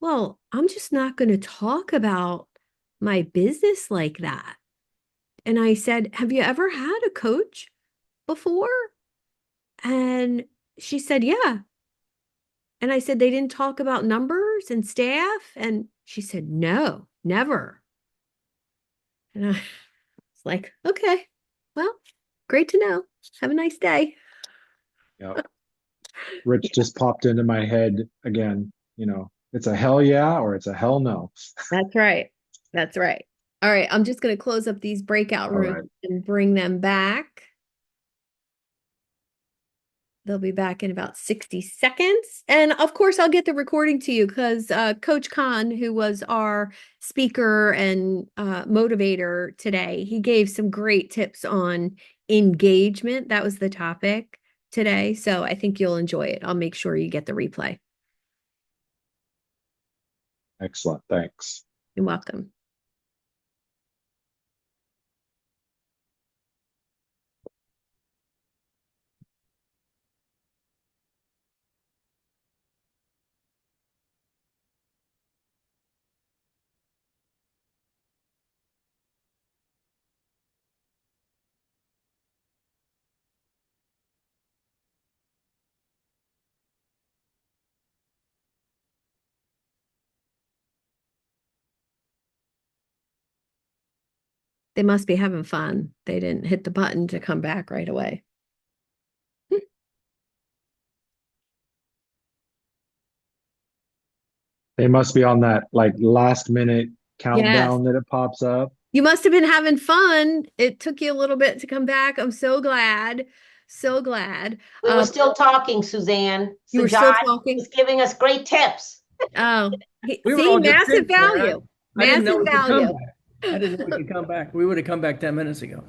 "Well, I'm just not going to talk about my business like that." And I said, "Have you ever had a coach before?" And she said, "Yeah." And I said, "They didn't talk about numbers and staff?" And she said, "No, never." And I was like, "Okay, well, great to know. Have a nice day." Yep. Rich just popped into my head again. It's a hell yeah or it's a hell no. That's right. That's right. All right. I'm just going to close up these breakout All rooms right. and bring them back. They'll be back in about 60 seconds. And of course, I'll get the recording to you because Coach Kon, who was our speaker and motivator today, he gave some great tips on engagement. That was the topic today. So I think you'll enjoy it. I'll make sure you get the replay. Excellent. Thanks. You're welcome. They must be having fun. They didn't hit the button to come back right away. They must be on that like last minute Yes. countdown that it pops up. You must have been having fun. It took you a little bit to come back. I'm so glad. So glad. We were still talking, Suzanne. You were still Sajad talking. was giving us great tips. Oh, We were see, all just massive sitting there. value. I didn't know Massive we could come value. back. I didn't know we could come back. We would have come back 10 minutes ago.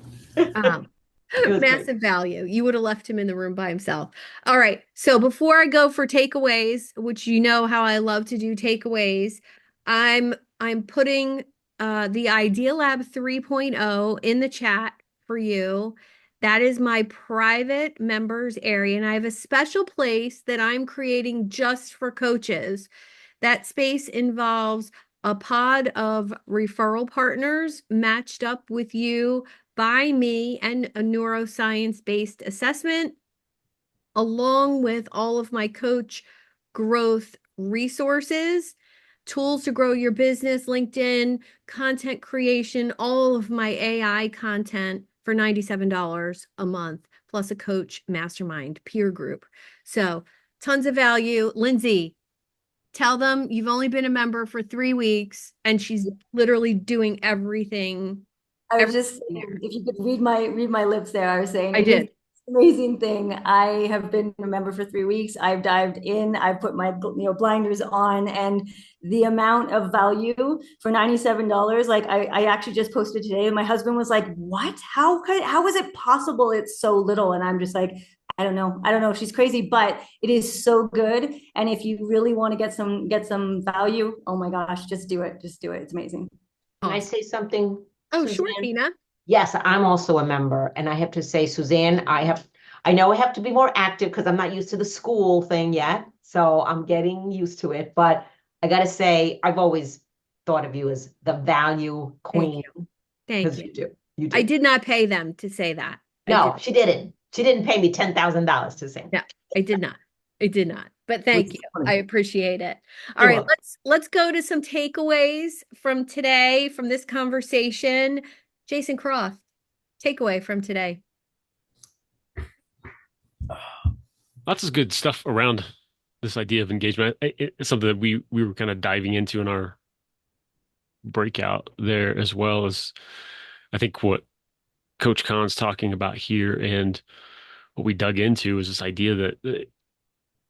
Um, It was great. massive value. You would have left him in the room by himself. All right. So before I go for takeaways, which you know how I love to do takeaways, I'm putting the Idea Lab 3.0 in the chat for you. That is my private members area, and I have a special place that I'm creating just for coaches. That space involves a pod of referral partners matched up with you by me and a neuroscience-based assessment, along with all of my coach growth resources, tools to grow your business, LinkedIn, content creation, all of my AI content for $97 a month, plus a coach mastermind peer group. So tons of value. Lindsay, tell them you've only been a member for 3 weeks and she's literally doing everything. I was just everything there. if you could read my lips there, I was saying I it is did. an amazing thing. I have been a member for 3 weeks. I've dived in, I've put my blinders on, and the amount of value for $97, like I actually just posted today, and my husband was like, "What? How is it possible it's so little?" And I'm just like, I don't know if she's crazy, but it is so good. And if you really want to get some value, oh my gosh, just do it. Just do it. It's amazing. Can I say something, Oh, sure, Suzanne? Tina. Yes, I'm also a member, and I have to say, Suzanne, I know I have to be more active because I'm not used to the school thing yet, so I'm getting used to it. But I got to say, I've always thought of you as the value Thank queen you. Thank because you. you I do. did not pay them to say that. I No, did. she didn't. She didn't pay me $10,000 to say. No, I did not. I did not. But thank you. I appreciate it. All You're right, welcome. let's go to some takeaways from today, from this conversation. Jason Croft, takeaway from today. Lots of good stuff around this idea of engagement. It's something that we were kind of diving into in our breakout there, as well as I think what Coach Kon's talking about here, and what we dug into is this idea that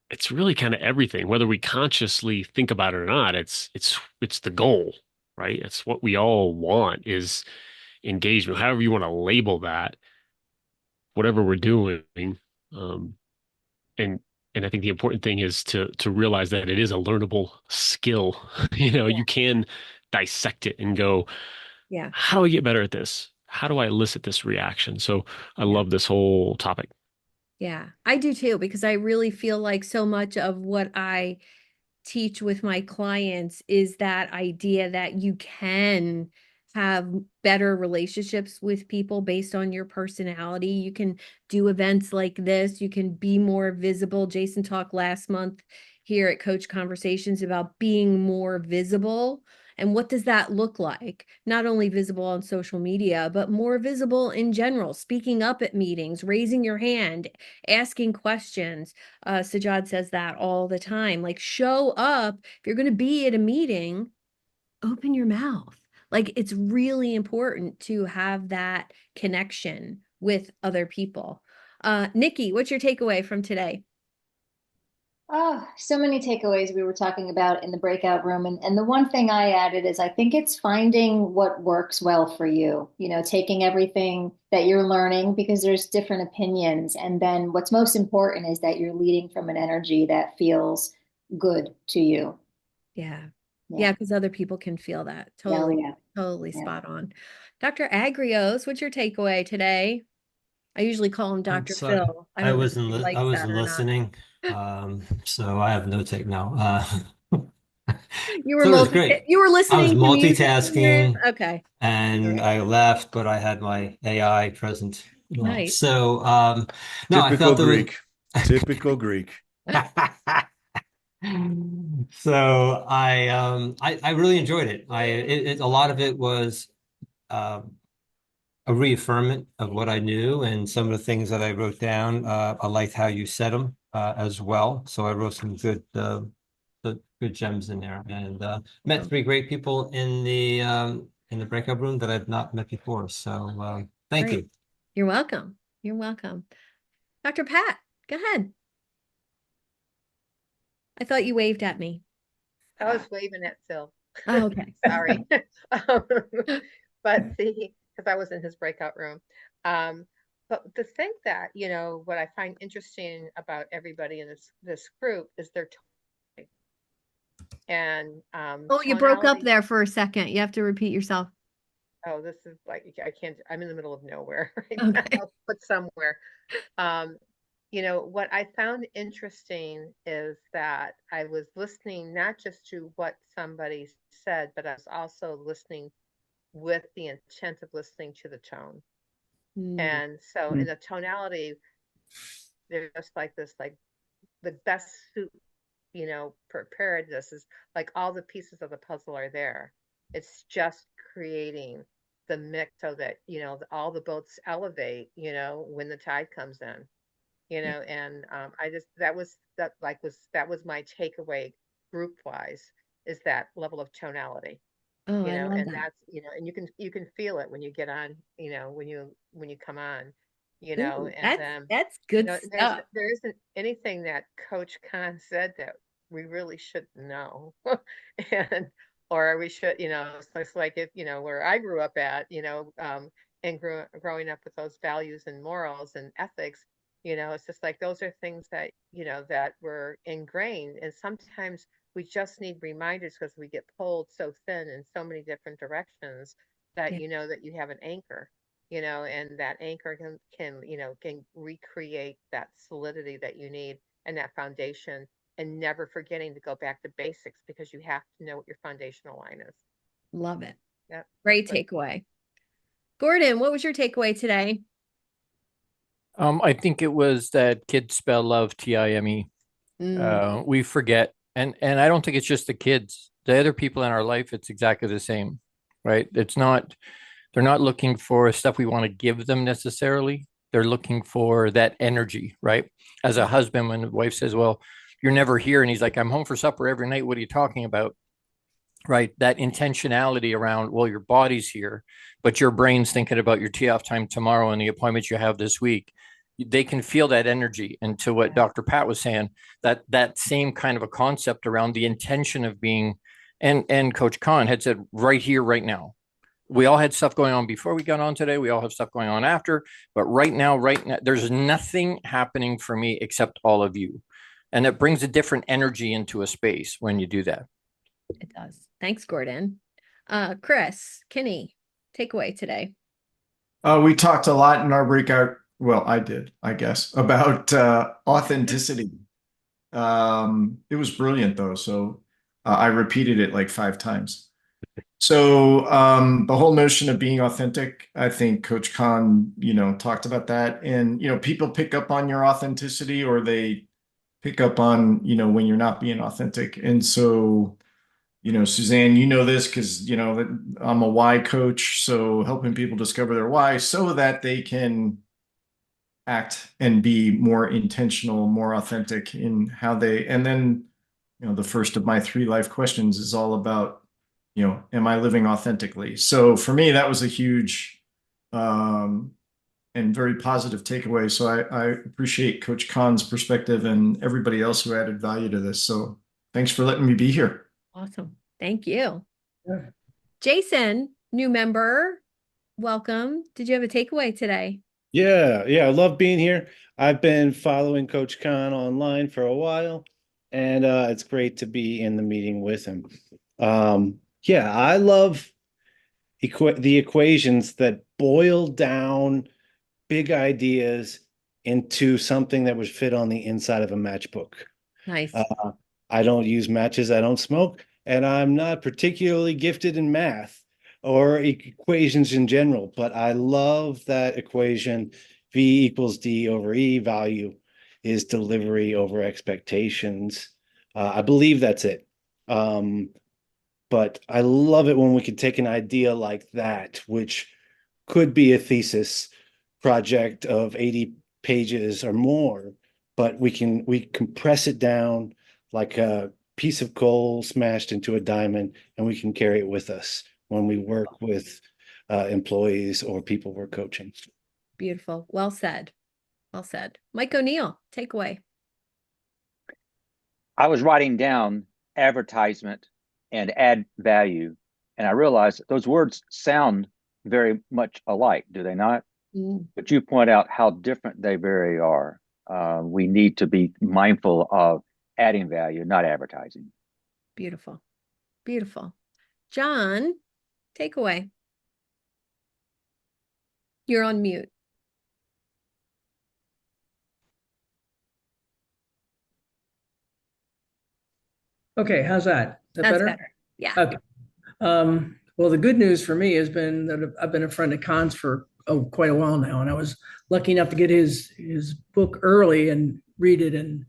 it's really kind of everything, whether we consciously think about it or not. It's the goal, right? It's what we all want is engagement, however you want to label that, whatever we're doing. Um, and and I think the important thing is to realize that it is a learnable skill. You can dissect it and go, Yeah. how do I get better at this? How do I elicit this reaction? So I love this whole topic. Yeah, I do too, because I really feel like so much of what I teach with my clients is that idea that you can have better relationships with people based on your personality. You can do events like this. You can be more visible. Jason talked last month here at Coach Conversations about being more visible. And what does that look like? Not only visible on social media, but more visible in general, speaking up at meetings, raising your hand, asking questions. Sajad says that all the time. Like, show up. If you're going to be at a meeting, open your mouth. Like, it's really important to have that connection with other people. Nikki, what's your takeaway from today? Oh, so many takeaways we were talking about in the breakout room. And the one thing I added is I think it's finding what works well for you, taking everything that you're learning because there's different opinions. And then what's most important is that you're leading from an energy that feels good to you. Yeah. Yeah. Yeah, because other people can feel that. Totally, totally spot on. Dr. Agrios, what's your takeaway today? I usually call him I'm Dr. sorry. Phil. I I don't know if wasn't he I likes that wasn't or not. listening. So I have no take now. You were So it was great. you were I was listening to music in yours? multitasking Okay. and I left, but I had my AI present. Nice. So no, I Typical felt there was Greek. Typical Greek. so I really enjoyed it. A lot of it was um a reaffirmation of what I knew and some of the things that I wrote down. I liked how you said them as well. So I wrote some good gems in there, and met three great people in the breakout room that I've not met before. So thank you. You're welcome. You're welcome. Dr. Pat, go ahead. I thought you waved at me. I was waving at Phil. Oh, okay. Sorry. But because I was in his breakout room. But the thing that, what I find interesting about everybody in this group is their tone. And Oh, you broke up there for a second. You have to repeat yourself. Oh, this is like, I can't, I'm in the middle of nowhere right Okay. now, but somewhere. What I found interesting is that I was listening not just to what somebody said, but I was also listening with the intent of listening to the tone. And so in the tonality, there's just like this, like the best suit, preparedness is like all the pieces of the puzzle are there. It's just creating the mix so that, all the boats elevate, when the tide comes in. And I just that was my takeaway group wise is that level of tonality. Oh, I love And that. that's and you can feel it when you get on, when you come on, Ooh, and then that's good there's stuff. there isn't anything that Coach Kon said that we really shouldn't know. And or we should, it's like if where I grew up at, and growing up with those values and morals and ethics, It's just like those are things that, that were ingrained. And sometimes we just need reminders because we get pulled so thin in so many different directions that that you have an anchor, and that anchor can recreate that solidity that you need and that foundation, and never forgetting to go back to basics because you have to know what your foundational line is. Love it. Yeah. Great takeaway. Gordon, what was your takeaway today? I think it was that kids spell love Time. We forget, and I don't think it's just the kids. The other people in our life, it's exactly the same, right? They're not looking for stuff we want to give them necessarily. They're looking for that energy, right? As a husband, when the wife says, "Well, you're never here," and he's like, "I'm home for supper every night. What are you talking about?" Right? That intentionality around, well, your body's here, but your brain's thinking about your tee off time tomorrow and the appointments you have this week. They can feel that energy. And to what Dr. Pat was saying, that same kind of a concept around the intention of being, and Coach Kon had said, right here, right now. We all had stuff going on before we got on today. We all have stuff going on after, but right now, there's nothing happening for me except all of you. And it brings a different energy into a space when you do that. It does. Thanks, Gordon. Chris, Kinney, takeaway today. We talked a lot in our breakout. Well, I did, I guess, about authenticity. It was brilliant, though. So I repeated it like 5 times. So the whole notion of being authentic, I think Coach Kon, talked about that. And, people pick up on your authenticity, or they pick up on, when you're not being authentic. And so, Suzanne, this because, I'm a why coach. So helping people discover their why so that they can act and be more intentional, more authentic in how and then, the first of my 3 life questions is all about, am I living authentically? So for me, that was a huge and very positive takeaway. So I appreciate Coach Kon's perspective and everybody else who added value to this. So thanks for letting me be here. Awesome. Thank you. Yeah. Jason, new member, welcome. Did you have a takeaway today? Yeah, I love being here. I've been following Coach Kon online for a while, and it's great to be in the meeting with him. I love the equations that boil down big ideas into something that would fit on the inside of a matchbook. Nice. I don't use matches, I don't smoke, and I'm not particularly gifted in math or equations in general, but I love that equation. V equals D over E. Value is delivery over expectations. I believe that's it. But I love it when we can take an idea like that, which could be a thesis project of 80 pages or more, but we compress it down like a piece of coal smashed into a diamond, and we can carry it with us when we work with employees or people we're coaching. Beautiful. Well said. Well said. Mike O'Neill, takeaway. I was writing down advertisement and add value, and I realized those words sound very much alike, do they not? But you point out how different they very are. We need to be mindful of adding value, not advertising. Beautiful. Beautiful. John, takeaway. You're on mute. Okay, how's that? Is that That's better? better. Yeah. Okay. Well, the good news for me has been that I've been a friend of Kon's for quite a while now, and I was lucky enough to get his book early and read it and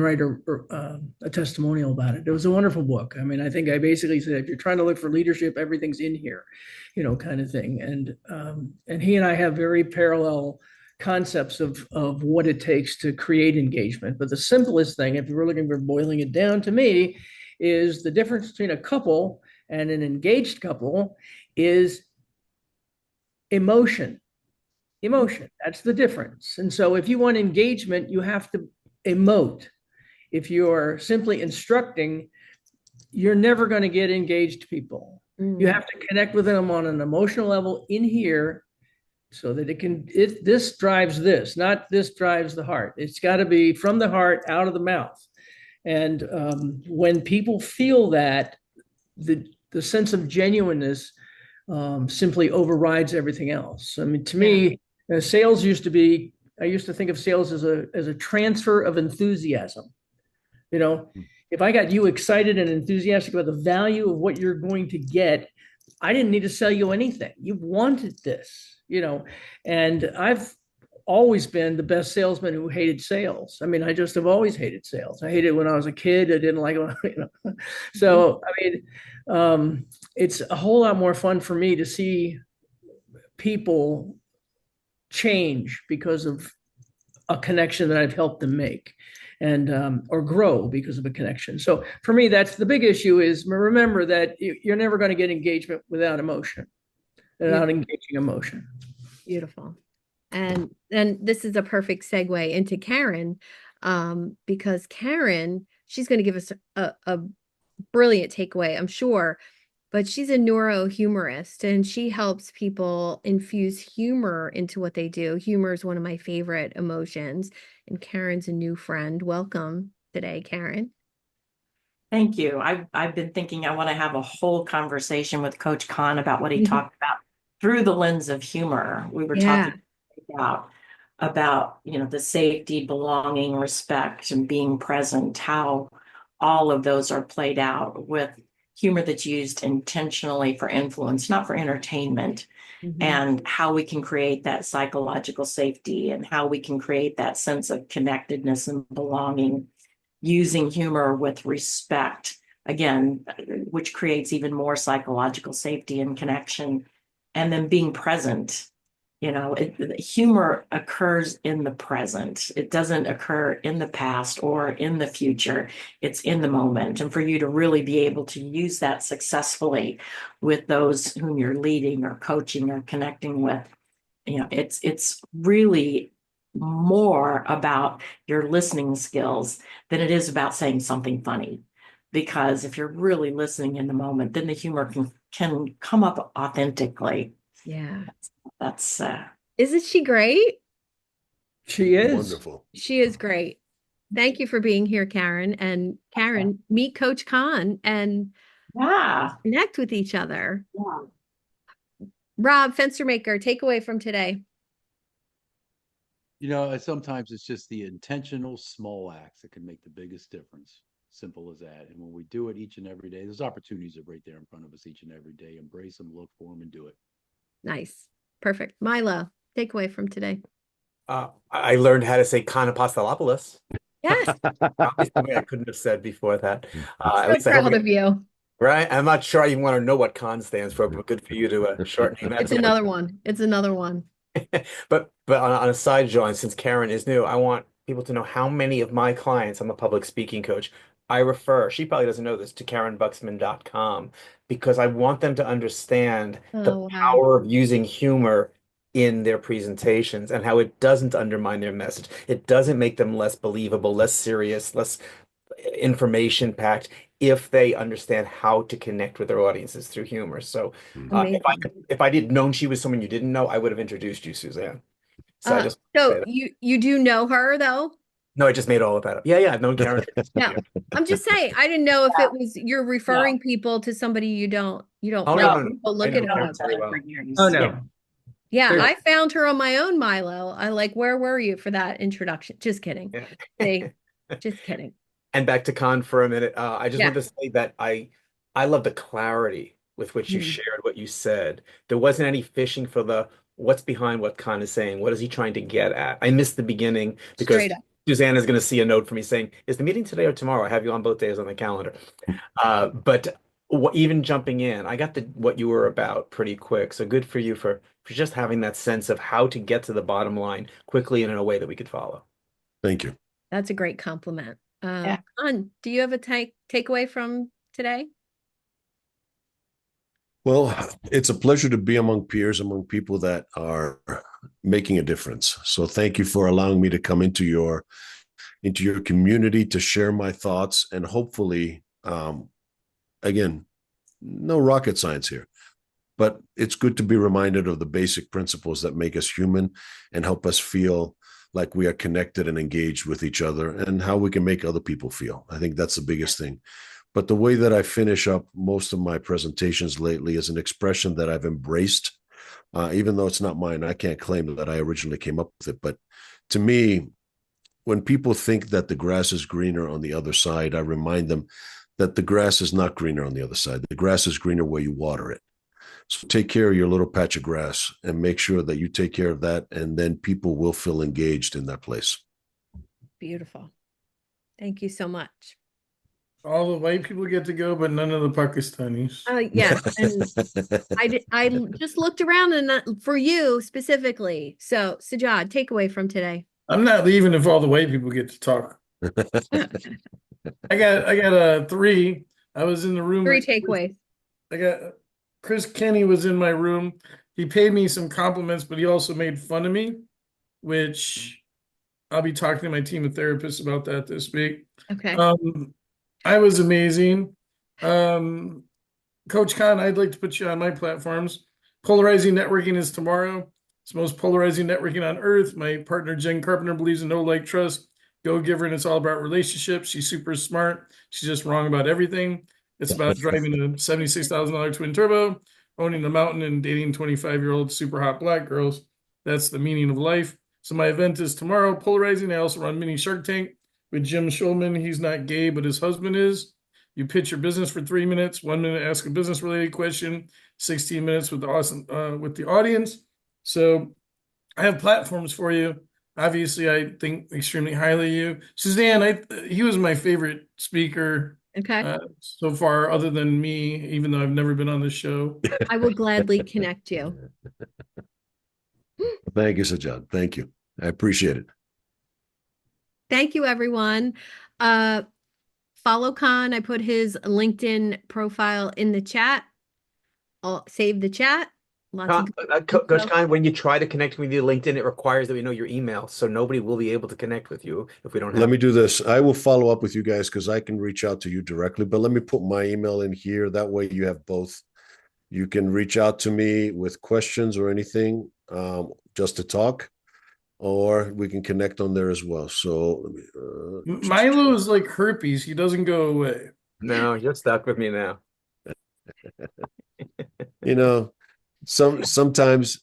write a testimonial about it. It was a wonderful book. I mean, I think I basically said, if you're trying to look for leadership, everything's in here, kind of thing. And he and I have very parallel concepts of what it takes to create engagement. But the simplest thing, if you're looking for boiling it down to me, is the difference between a couple and an engaged couple is emotion. That's the difference. And so if you want engagement, you have to emote. If you're simply instructing, you're never going to get engaged people. You have to connect with them on an emotional level in here so that this drives this, not this drives the heart. It's got to be from the heart out of the mouth. And when people feel that, the sense of genuineness simply overrides everything else. I mean, to me, sales used to be, I used to think of sales as a transfer of enthusiasm. You know, if I got you excited and enthusiastic about the value of what you're going to get, I didn't need to sell you anything. You wanted this, you know, and I've always been the best salesman who hated sales. I mean, I just have always hated sales. I hated it when I was a kid. I didn't like it, you know. So, I mean, it's a whole lot more fun for me to see people change because of a connection that I've helped them make, and or grow because of a connection. So for me, that's the big issue. Is remember that you're never going to get engagement without emotion, without engaging emotion. Beautiful. And this is a perfect segue into Karen, because Karen, she's going to give us a brilliant takeaway, I'm sure, but she's a neurohumorist and she helps people infuse humor into what they do. Humor is one of my favorite emotions, and Karen's a new friend. Welcome today, Karen. Thank you. I've been thinking I want to have a whole conversation with Coach Kon about what he talked about through the lens of humor. We were talking about, you know, the safety, belonging, respect, and being present, how all of those are played out with humor that's used intentionally for influence, not for entertainment, and how we can create that psychological safety and how we can create that sense of connectedness and belonging using humor with respect, again, which creates even more psychological safety and connection, and then being present. You know, humor occurs in the present. It doesn't occur in the past or in the future. It's in the moment. And for you to really be able to use that successfully with those whom you're leading or coaching or connecting with, you know, it's really more about your listening skills than it is about saying something funny. Because if you're really listening in the moment, then the humor can come up authentically. Yeah. That's Isn't she great? She is wonderful. She is great. Thank you for being here, Karen. And Karen, meet Coach Kon and connect with each other. Rob, fencer maker, takeaway from today. You know, sometimes it's just the intentional small acts that can make the biggest difference. Simple as that. And when we do it each and every day, those opportunities are right there in front of us each and every day. Embrace them, look for them, and do it. Nice. Perfect. Milo, takeaway from today. I learned how to say Conapostolopoulos. Yes. Probably something I couldn't have said before that. At So least proud of you. Right? I'm not sure I even want to know what con stands for, but good for you to shorten that. It's another one. It's another one. But on a side, John, since Karen is new, I want people to know how many of my clients, I'm a public speaking coach, I refer, she probably doesn't know this, to KarenBuxman.com because I want them to understand the power of using humor in their presentations and how it doesn't undermine their message. It doesn't make them less believable, less serious, less information packed if they understand how to connect with their audiences through humor. So if I didn't known she was someone you didn't know, I would have introduced you, Suzanne. So I just so you do know her though? No, I just made all of that up. Yeah, I've known Karen. No, I'm just saying, I didn't know if it was you're referring people to somebody you don't Oh, know. no. People look at her. Oh no. Yeah, I found her on my own, Milo. I like, where were you for that introduction? Just kidding. See, just kidding. And back to Con for a minute. I just want to say that I love the clarity with which you shared what you said. There wasn't any fishing for the what's behind what Con is saying. What is he trying to get at? I missed the beginning because Suzanne is going to see a note from me saying, "Is the meeting today or tomorrow? I have you on both days on the calendar." But even jumping in, I got what you were about pretty quick. So good for you for just having that sense of how to get to the bottom line quickly and in a way that we could follow. Thank you. That's a great compliment. Kon, do you have a takeaway from today? Well, it's a pleasure to be among peers, among people that are making a difference. So thank you for allowing me to come into your community to share my thoughts, and hopefully, again, no rocket science here, But it's good to be reminded of the basic principles that make us human and help us feel like we are connected and engaged with each other, and how we can make other people feel. I think that's the biggest thing. But the way that I finish up most of my presentations lately is an expression that I've embraced, even though it's not mine. I can't claim that I originally came up with it. But to me, when people think that the grass is greener on the other side, I remind them that the grass is not greener on the other side. The grass is greener where you water it. So take care of your little patch of grass and make sure that you take care of that, and then people will feel engaged in that place. Beautiful. Thank you so much. All the white people get to go, but none of the Pakistanis. Yes, and I just looked around and for you specifically. So, Sajad, takeaway from today. I'm not leaving if all the white people get to talk. I got a 3. I was in the room. 3 takeaways. I got Chris Kenny was in my room. He paid me some compliments, but he also made fun of me, which I'll be talking to my team of therapists about that this week. Okay. I was amazing. Coach Kon, I'd like to put you on my platforms. Polarizing networking is tomorrow. It's the most polarizing networking on earth. My partner, Jen Carpenter, believes in no like trust. Go giver, and it's all about relationships. She's super smart. She's just wrong about everything. It's about driving a $76,000 twin turbo, owning the mountain, and dating 25-year-old super hot black girls. That's the meaning of life. So my event is tomorrow, polarizing. I also run Mini Shark Tank with Jim Schulman. He's not gay, but his husband is. You pitch your business for 3 minutes, 1 minute ask a business related question, 16 minutes with the audience. So I have platforms for you. Obviously, I think extremely highly of you. Suzanne, he was my favorite speaker so far, other than me, even though I've never been on the show. I will gladly connect you. Thank you, Sajad. Thank you. I appreciate it. Thank you, everyone. Follow Kon. I put his LinkedIn profile in the chat. I'll save the chat. Coach Kon, when you try to connect with you LinkedIn, it requires that we know your email, so nobody will be able to connect with you if we don't have. Let me do this. I will follow up with you guys because I can reach out to you directly, but let me put my email in here. That way you have both. You can reach out to me with questions or anything, just to talk, or we can connect on there as well. So Milo is like herpes. He doesn't go away. No, you're stuck with me now. Sometimes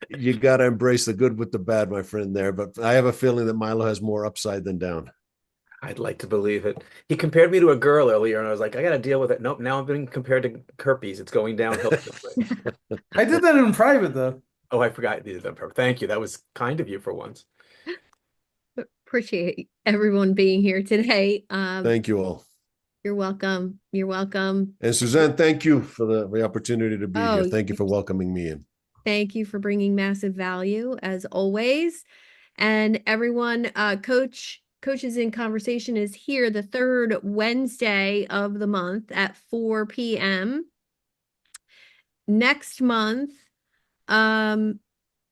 you got to embrace the good with the bad, my friend there. But I have a feeling that Milo has more upside than down. I'd like to believe it. He compared me to a girl earlier, and I was like, I got to deal with it. Nope, now I'm being compared to herpes. It's going downhill. I did that in private, though. Oh, I forgot you did that in private. Thank you. That was kind of you for once. Appreciate everyone being here today. Thank you all. You're welcome. You're welcome. And Suzanne, thank you for the opportunity to be here. Thank you for welcoming me in. Thank you for bringing massive value as always. And everyone, Coaches in Conversation is here the 3rd Wednesday of the month at 4 p.m. Next month, I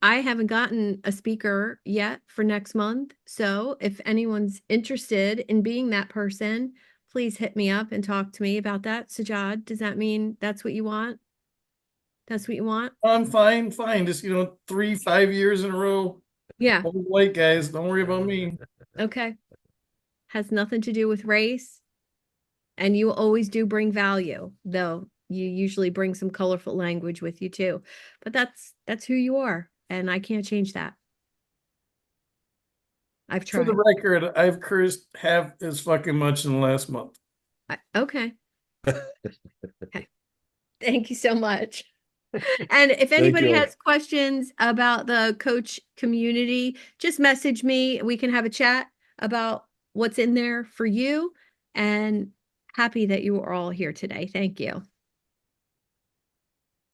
haven't gotten a speaker yet for next month. So if anyone's interested in being that person, please hit me up and talk to me about that. Sajad, does that mean that's what you want? That's what you want? I'm fine. Just, 3-5 years in a row. Yeah. Old white guys. Don't worry about me. Okay. Has nothing to do with race. And you always do bring value, though you usually bring some colorful language with you too. But that's who you are. And I can't change that. I've tried. For the record, I've cursed half as fucking much in the last month. Okay. Okay. Thank you so much. And if anybody has questions about the coach community, just message me. We can have a chat about what's in there for you. And happy that you are all here today. Thank you.